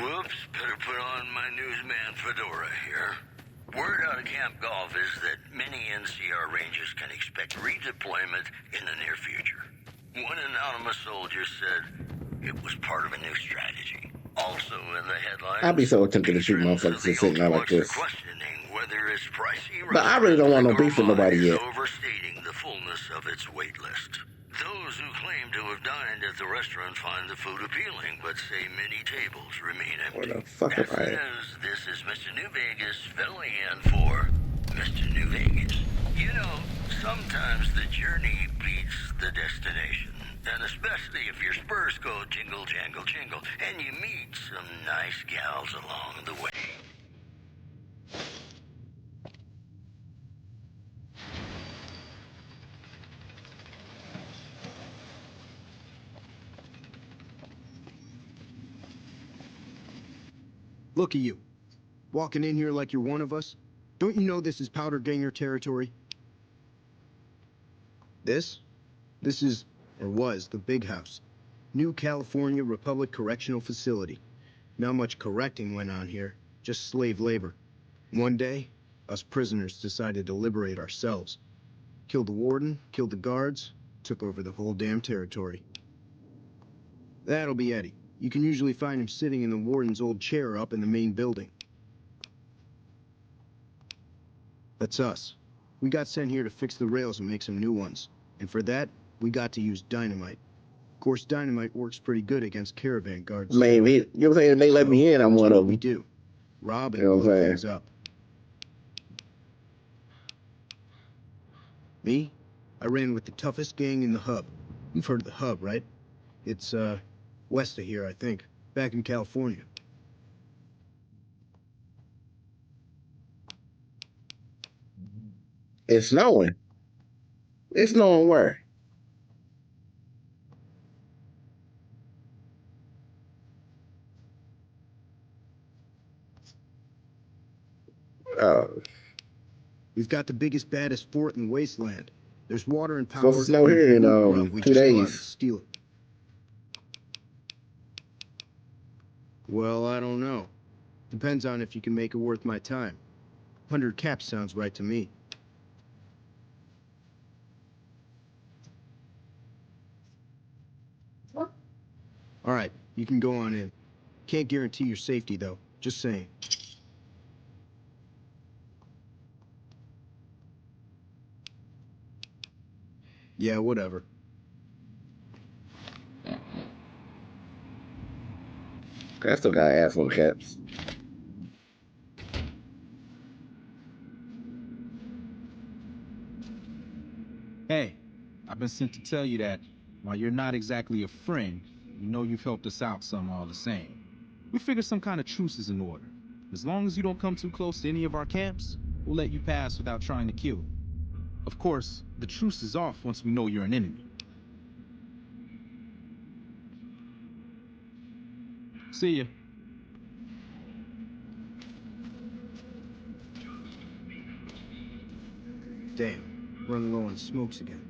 Whoops, better put on my newsman fedora here. Word out of Camp Golf is that many NCR Rangers can expect redeployment in the near future. One anonymous soldier said it was part of a new strategy. Also in the headlines, I'd be so tempted to shoot patrons of motherfuckers the just sitting there like Ultra are this. questioning whether its pricey But I really don't want no beef with nobody is yet. overstating the fullness of its wait list. Those who claim to have dined at the restaurant find the food appealing, but say many tables remain empty. Where the fuck am I? This is Mr. New Vegas filling in for Mr. New Vegas. You know, sometimes the journey beats the destination. And especially if your spurs go jingle, jangle, jingle, and you meet some nice gals along the way. Look at you. Walking in here like you're one of us. Don't you know this is Powder Ganger territory? This is, or was, the Big House. New California Republic Correctional Facility. Not much correcting went on here, just slave labor. One day, us prisoners decided to liberate ourselves. Killed the warden, killed the guards, took over the whole damn territory. That'll be Eddie. You can usually find him sitting in the warden's old chair up in the main building. That's us. We got sent here to fix the rails and make some new ones. And for that, we got to use dynamite. Of course, dynamite works pretty good against caravan guards. Maybe. You know what I'm saying? If they let me in, I'm one of We them. do. Rob and You know what I'm blow saying? things up. Me? I ran with the toughest gang in the hub. You've heard of the hub, right? It's, west of here, I think. Back in California. It's snowing. It's snowing where? We've got the biggest, baddest fort in the wasteland. There's water and power. Supposed to snow here in We 2 chill out and days. steal it. Well, I don't know. Depends on if you can make it worth my time. 100 caps sounds right to me. All right, you can go on in. Can't guarantee your safety, though. Just saying. Yeah, whatever. I still got ass on caps. Hey, I've been sent to tell you that while you're not exactly a friend, you know you've helped us out some all the same. We figured some kind of truce is in order. As long as you don't come too close to any of our camps, we'll let you pass without trying to kill. Of course, the truce is off once we know you're an enemy. See ya. Damn, running low on smokes again.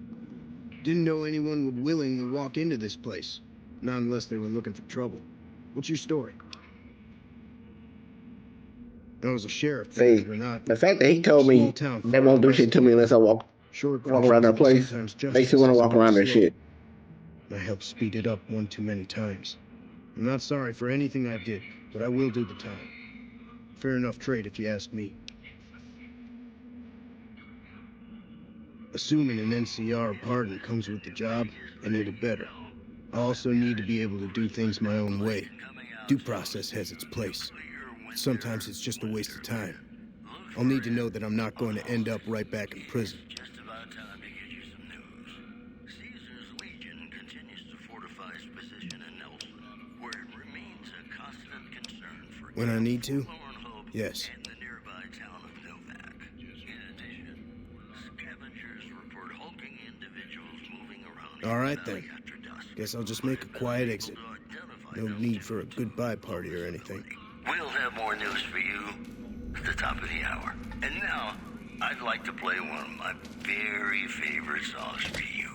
Didn't know anyone would willingly walk into this place. Not unless they were looking for trouble. What's your story? I was a sheriff, See, believe it or not. the fact that he told me Small town they won't do shit to me unless I walk around their place makes me want to walk around their shit. I helped speed it up one too many times. I'm not sorry for anything I did, but I will do the time. Fair enough trade if you ask me. Assuming an NCR pardon comes with the job, I need it better. I also need to be able to do things my own way. Due process has its place. Sometimes it's just a waste of time. I'll need to know that I'm not going to end up right back in prison. Just about time to get you some news. Caesar's Legion continues to fortify its position in Nelson, where it remains a constant concern for When I need to? Yes. and the nearby town of Novak. In addition, scavengers report hulking individuals moving around. All right then. Guess I'll just make a quiet exit. No need for a goodbye party or anything. We'll have more news for you at the top of the hour. And now, I'd like to play one of my very favorite songs for you.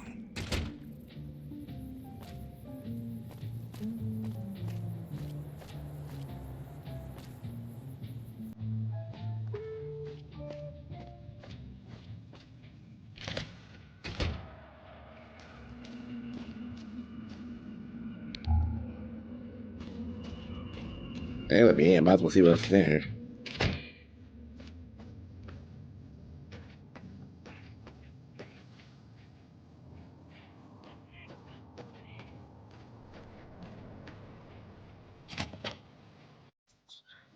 They let me in. Might as well see what else is in here.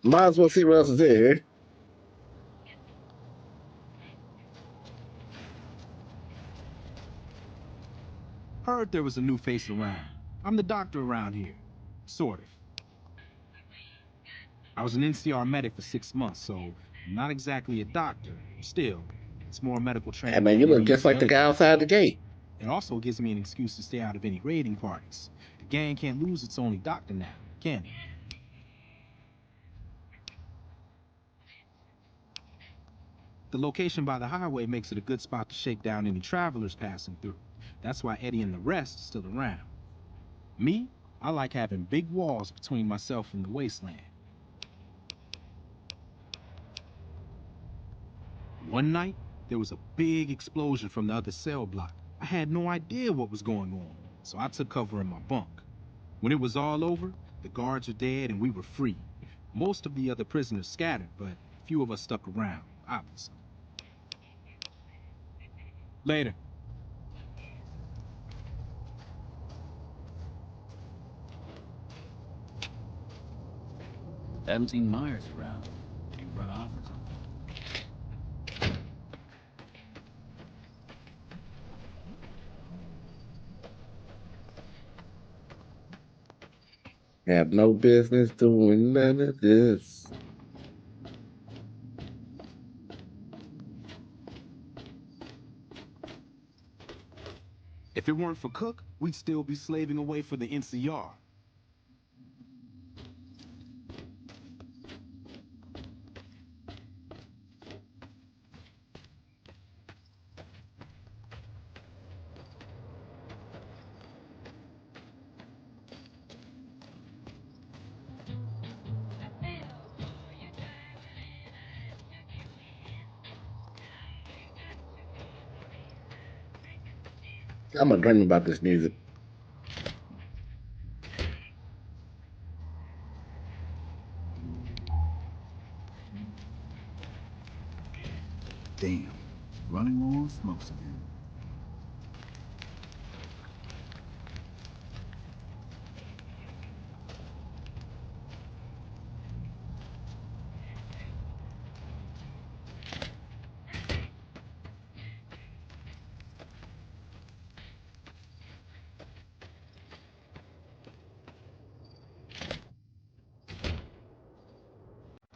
Might as well see what else is in here. Heard there was a new face around. I'm the doctor around here. Sort of. I was an NCR medic for 6 months, so I'm not exactly a doctor. Still, it's more medical Hey, training man, than you look getting just used to like the guy anything. outside the gate. It also gives me an excuse to stay out of any raiding parties. The gang can't lose its only doctor now, can it? The location by the highway makes it a good spot to shake down any travelers passing through. That's why Eddie and the rest are still around. Me, I like having big walls between myself and the wasteland. One night, there was a big explosion from the other cell block. I had no idea what was going on, so I took cover in my bunk. When it was all over, the guards were dead and we were free. Most of the other prisoners scattered, but a few of us stuck around, obviously. Later. Haven't seen Myers around. He run off or something? Have no business doing none of this. If it weren't for Cook, we'd still be slaving away for the NCR. I'm gonna dream about this music. Damn. Running low on smokes again.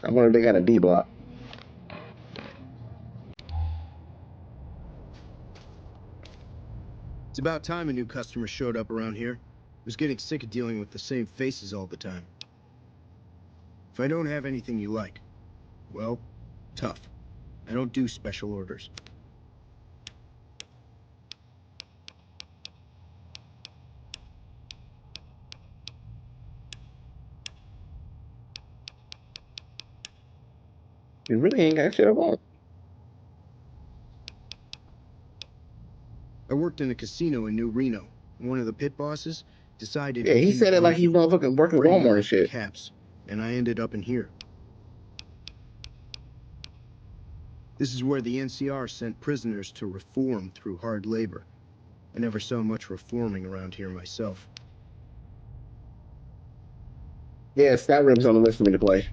I wonder if they got a D block. It's about time a new customer showed up around here. I was getting sick of dealing with the same faces all the time. If I don't have anything you like, well, tough. I don't do special orders. You really ain't got shit I want. I worked in a casino in New Reno. One of the pit bosses decided Yeah, he he didn't said it like want he me. motherfucking working Pretty Walmart much and shit. caps, and I ended up in here. This is where the NCR sent prisoners to reform through hard labor. I never saw much reforming around here myself. Yeah, Skyrim's on the list for me to play.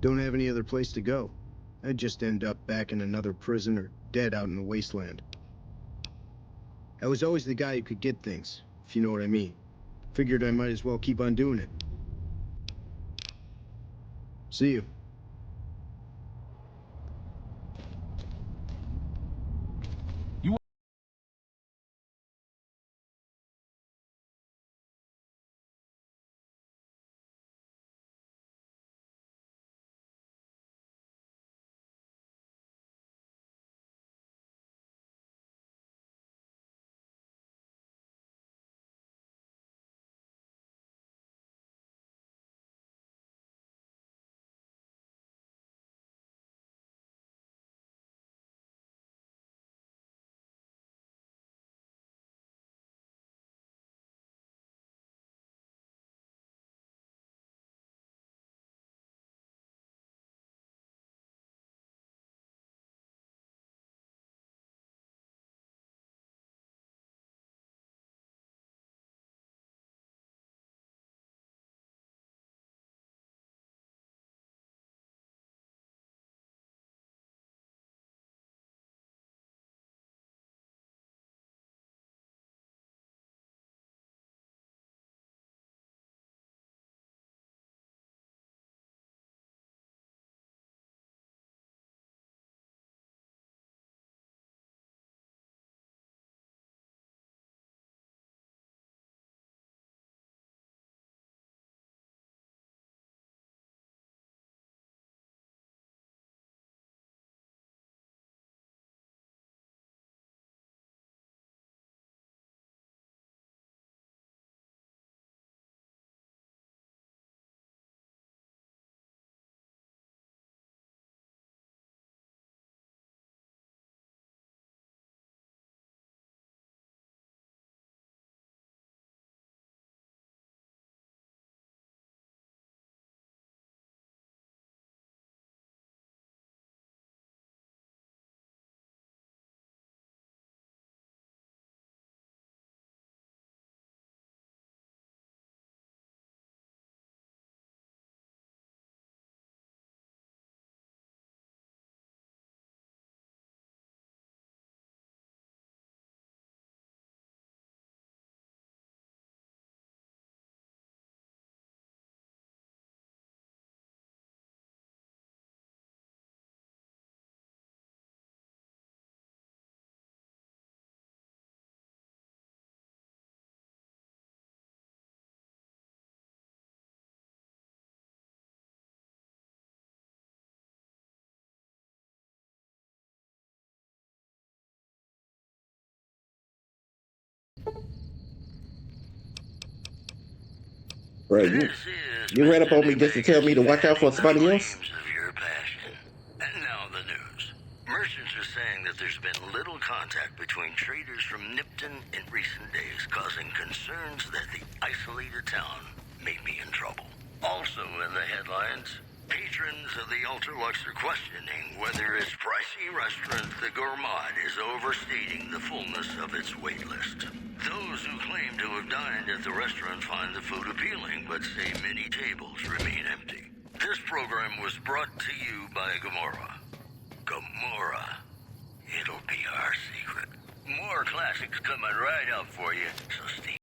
Don't have any other place to go. I'd just end up back in another prison or dead out in the wasteland. I was always the guy who could get things, if you know what I mean. Figured I might as well keep on doing it. See you. Bro, you ran up on me just to tell me to watch out for somebody else? Of your passion. And now the news. Merchants are saying that there's been little contact between traders from Nipton in recent days, causing concerns that the isolated town may be in trouble. Also in the headlines, patrons of the Ultralux are questioning whether its pricey restaurant, the Gourmand, is overstating the fullness of its wait list. Those who claim to have dined at the restaurant find the food appealing, but say many tables remain empty. This program was brought to you by Gamora. Gamora. It'll be our secret. More classics coming right up for you, so stay.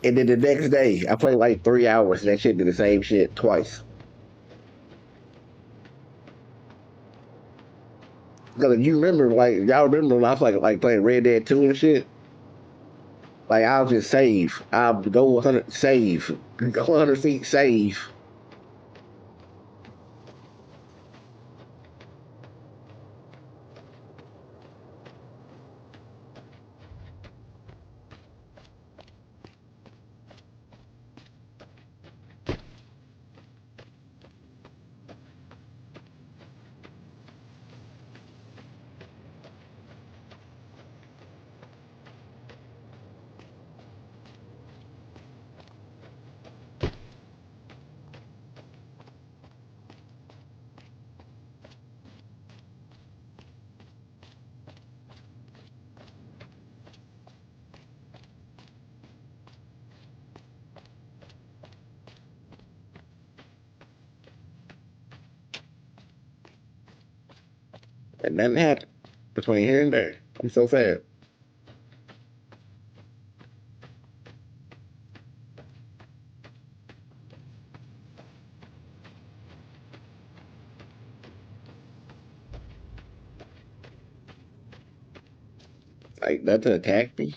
And then the next day, I played like 3 hours, and that shit did the same shit twice. Because you remember, like, y'all remember when I was like playing Red Dead 2 and shit? Like, I'll just save. I'll go 100, save. Go 100 feet, save. And nothing happened between here and there. I'm so sad. Like, nothing attacked me.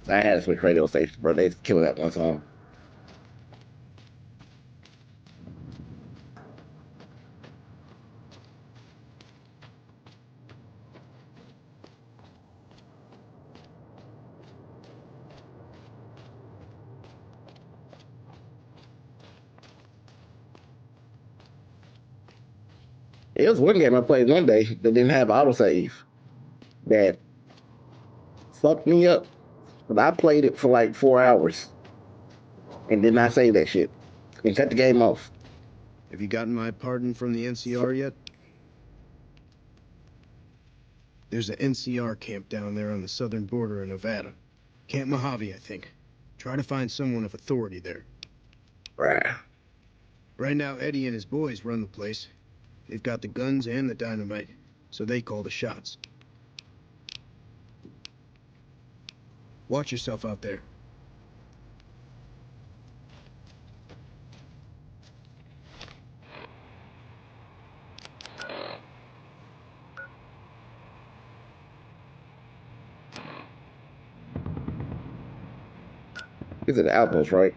I had to switch radio stations, bro. They killed that one song. It was one game I played one day that didn't have autosave. That fucked me up. But I played it for like 4 hours and did not save that shit. And cut the game off. Have you gotten my pardon from the NCR yet? There's an NCR camp down there on the southern border of Nevada. Camp Mojave, I think. Try to find someone of authority there. Right. Right now, Eddie and his boys run the place. They've got the guns and the dynamite, so they call the shots. Watch yourself out there. These are the outposts, right?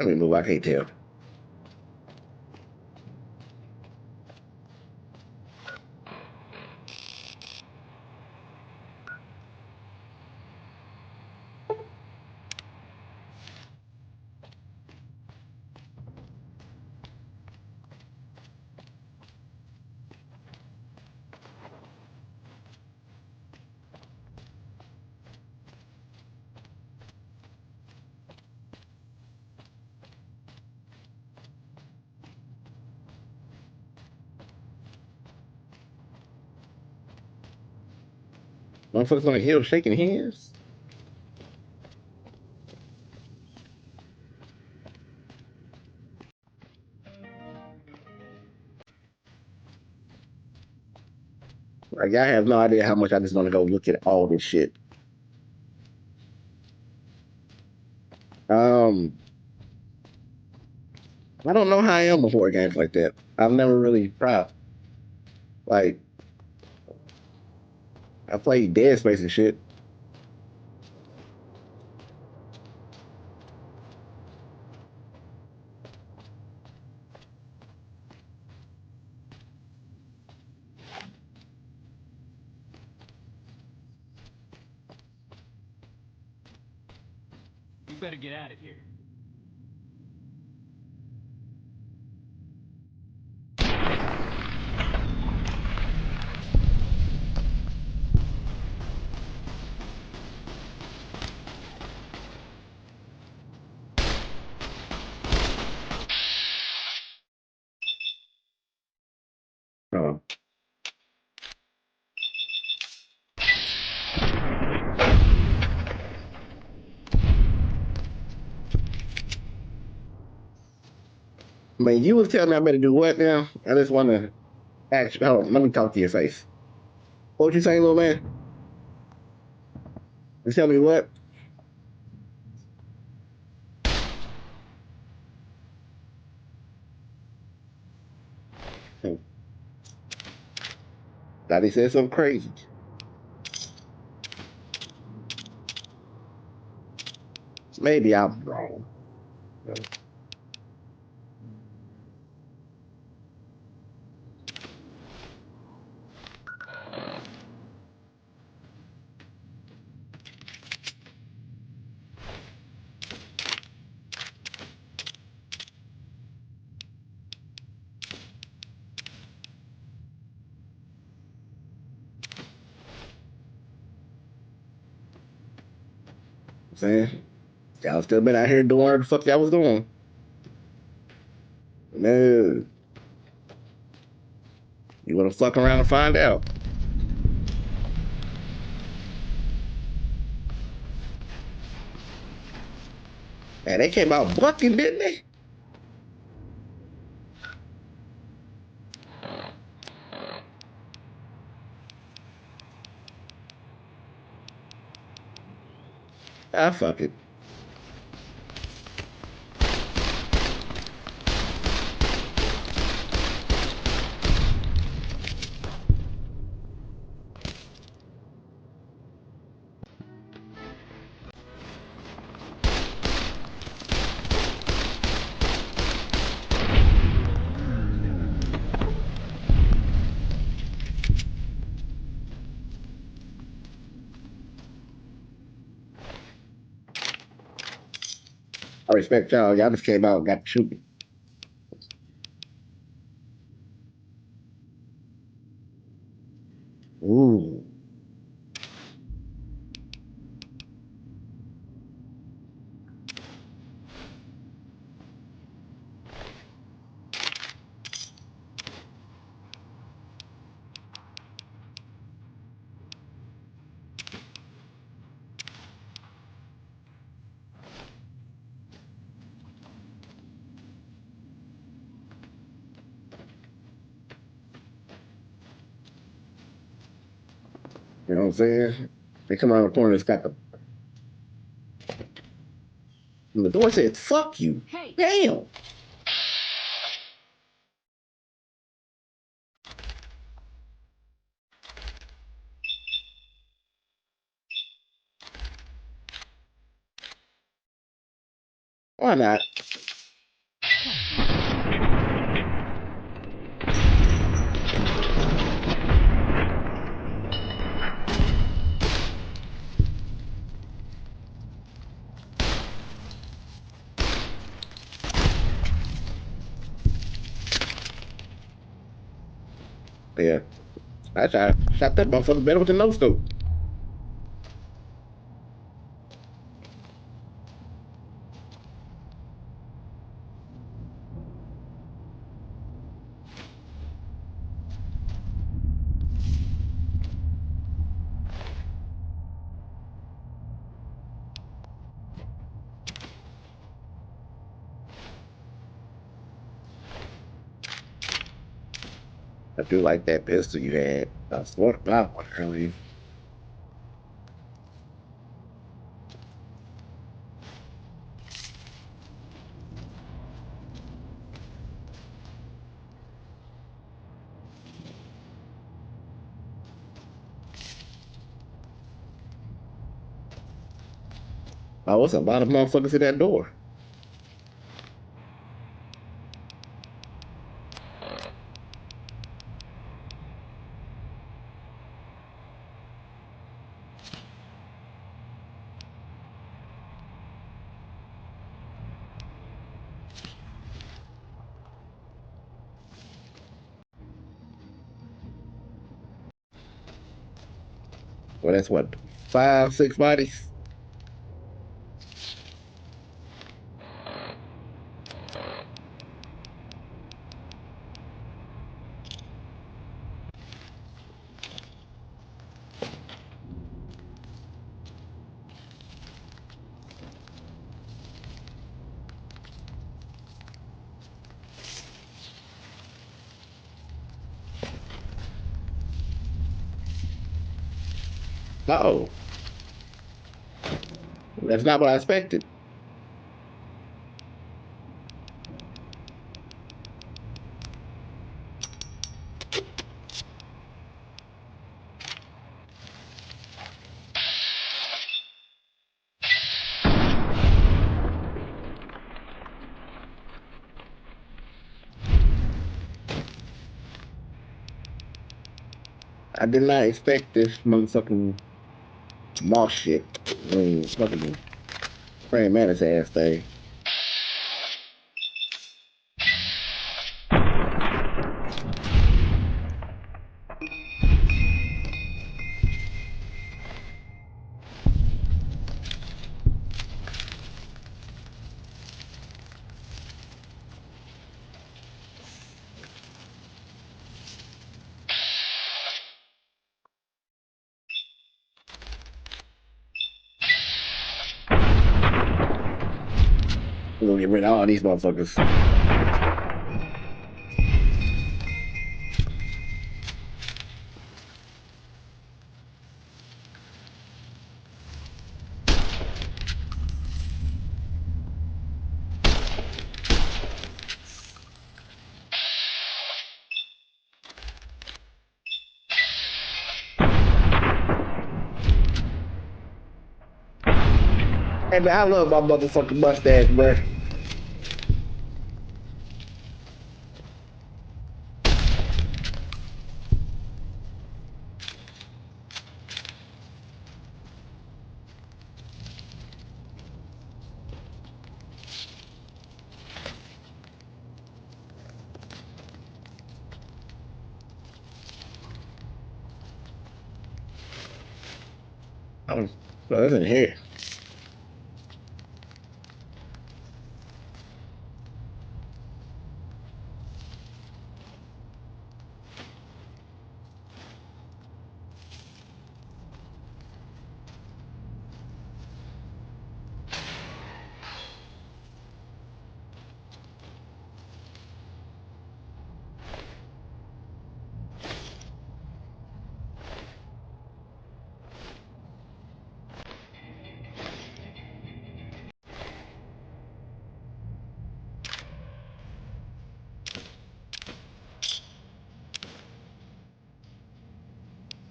Let me move. I can't tell. Motherfuckers on the hill shaking hands. Like, I have no idea how much I just want to go look at all this shit. Um, I don't know how I am before games like that. I've never really tried. Like, I played Dead Space and shit. You better get out of here. Uh, Man, you was telling me I better do what now? I just want to ask you. Hold on, let me talk to your face. What you saying, little man? You tell me what? Hmm. Thought he said something crazy. Maybe I'm wrong. I'm saying? Y'all still been out here doing what the fuck y'all was doing. No. You wanna fuck around and find out. Man, they came out bucking, didn't they? Ah, fuck it. I respect y'all. Y'all just came out and got to shoot me. Ooh. You know what I'm saying? They come around the corner, it's got the. And the door said, fuck you. Hey. Damn. Why not? Yeah. I shot that motherfucker better with the no scope. I do like that pistol you had. I swore to God one earlier. Oh, what's a lot of motherfuckers in that door? Well, that's what, 5, 6 bodies? No. That's not what I expected. I did not expect this motherfucking moss shit. I mean, fucking praying mantis ass thing. We're gonna get rid of all these motherfuckers. Hey man, I love my motherfucking mustache, bruh. Oh, so that's in here.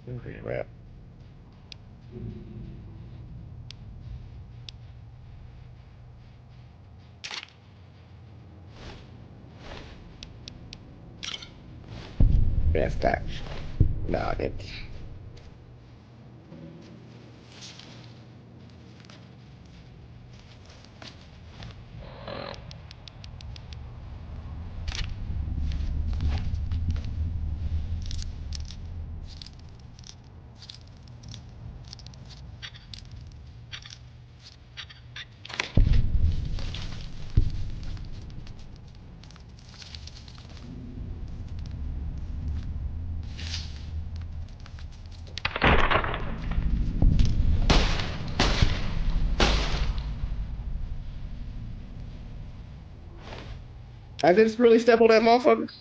Okay, rap. That's that. Nah, it. I just really step on that motherfucker.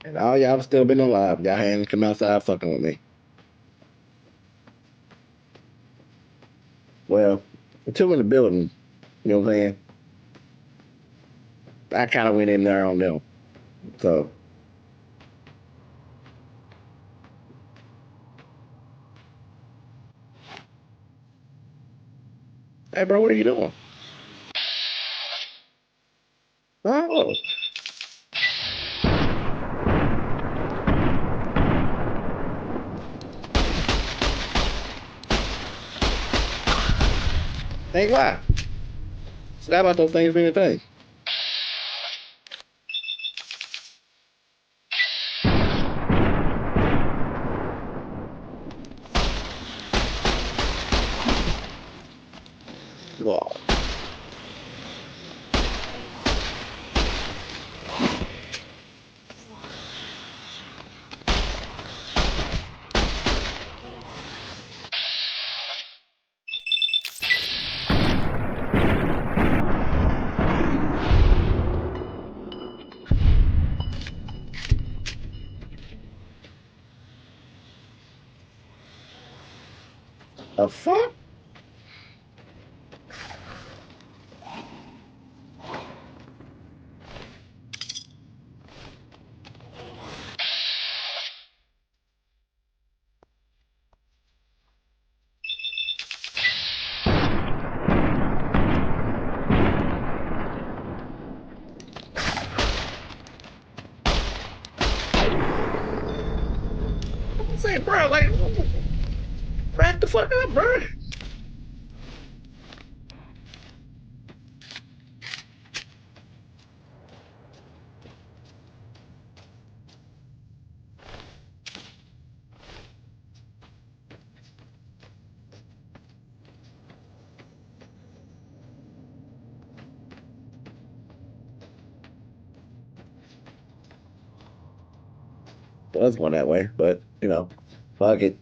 And all y'all still been alive. Y'all hadn't come outside fucking with me. Well, the two in the building, you know what I'm saying? I kind of went in there on them. So, hey, bro, what are you doing? Oh, ain't why. Forgot about those things being a thing. Whoa. The fuck? I'm saying, bro, like, back the fuck up, bro. was going that way, but fuck it.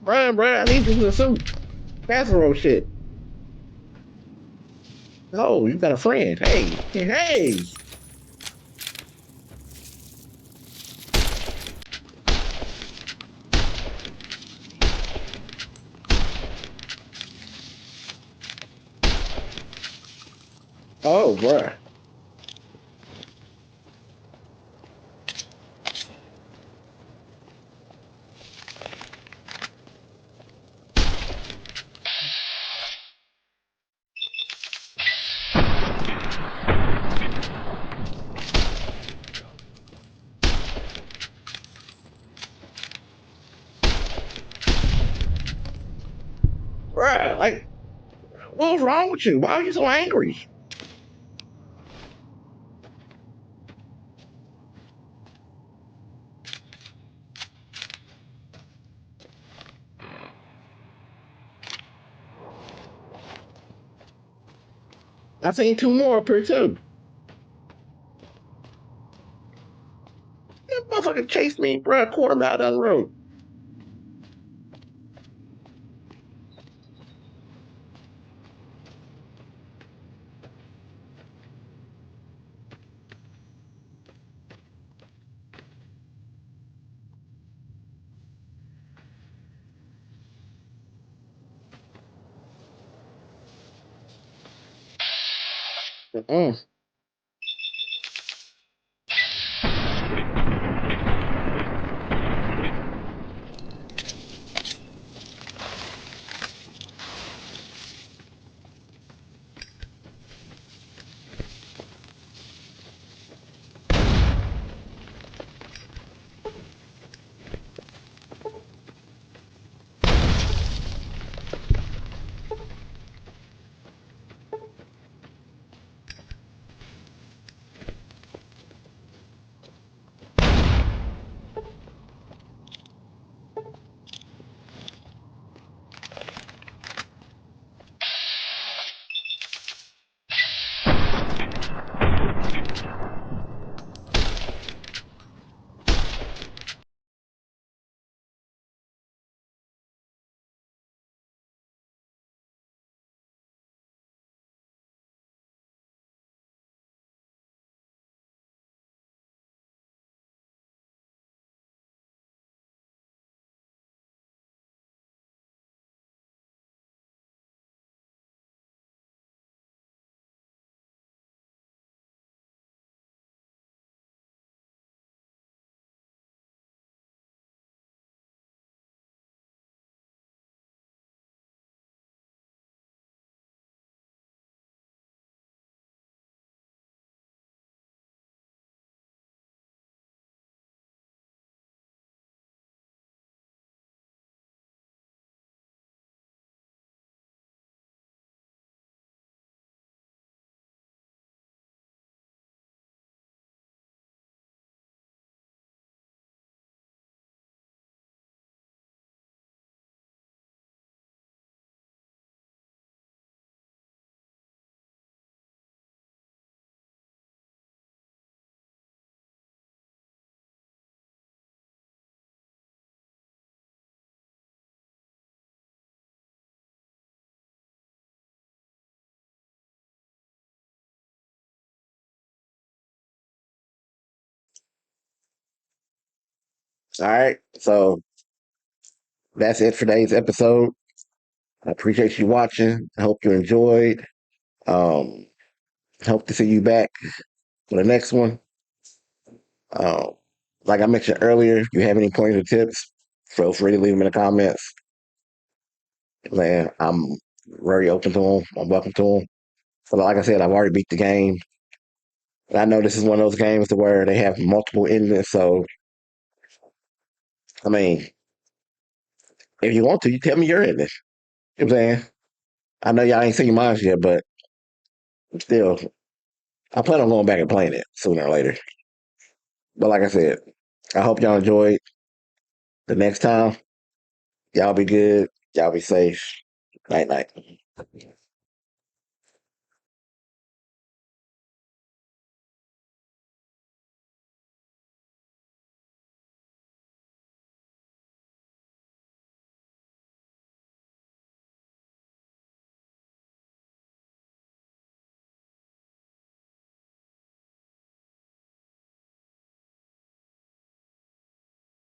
Brian, I need you in the suit. Casserole shit. Oh, you got a friend. Hey. Oh, bruh. Bruh, like, what was wrong with you? Why are you so angry? I seen two more up here too. That motherfucker chased me, bruh, a quarter mile down the road. Mm-mm. All right. So that's it for today's episode. I appreciate you watching. I hope you enjoyed. Um, hope to see you back for the next one. Um, like I mentioned earlier, if you have any pointers or tips, feel free to leave them in the comments. Man, I'm very open to them. I'm welcome to them. So, like I said, I've already beat the game. And I know this is one of those games to where they have multiple endings. So, I mean, if you want to, you tell me your ending. You know what I'm saying? I know y'all ain't seen mine yet, but still, I plan on going back and playing it sooner or later. But like I said, I hope y'all enjoyed. The next time, y'all be good. Y'all be safe. Night night.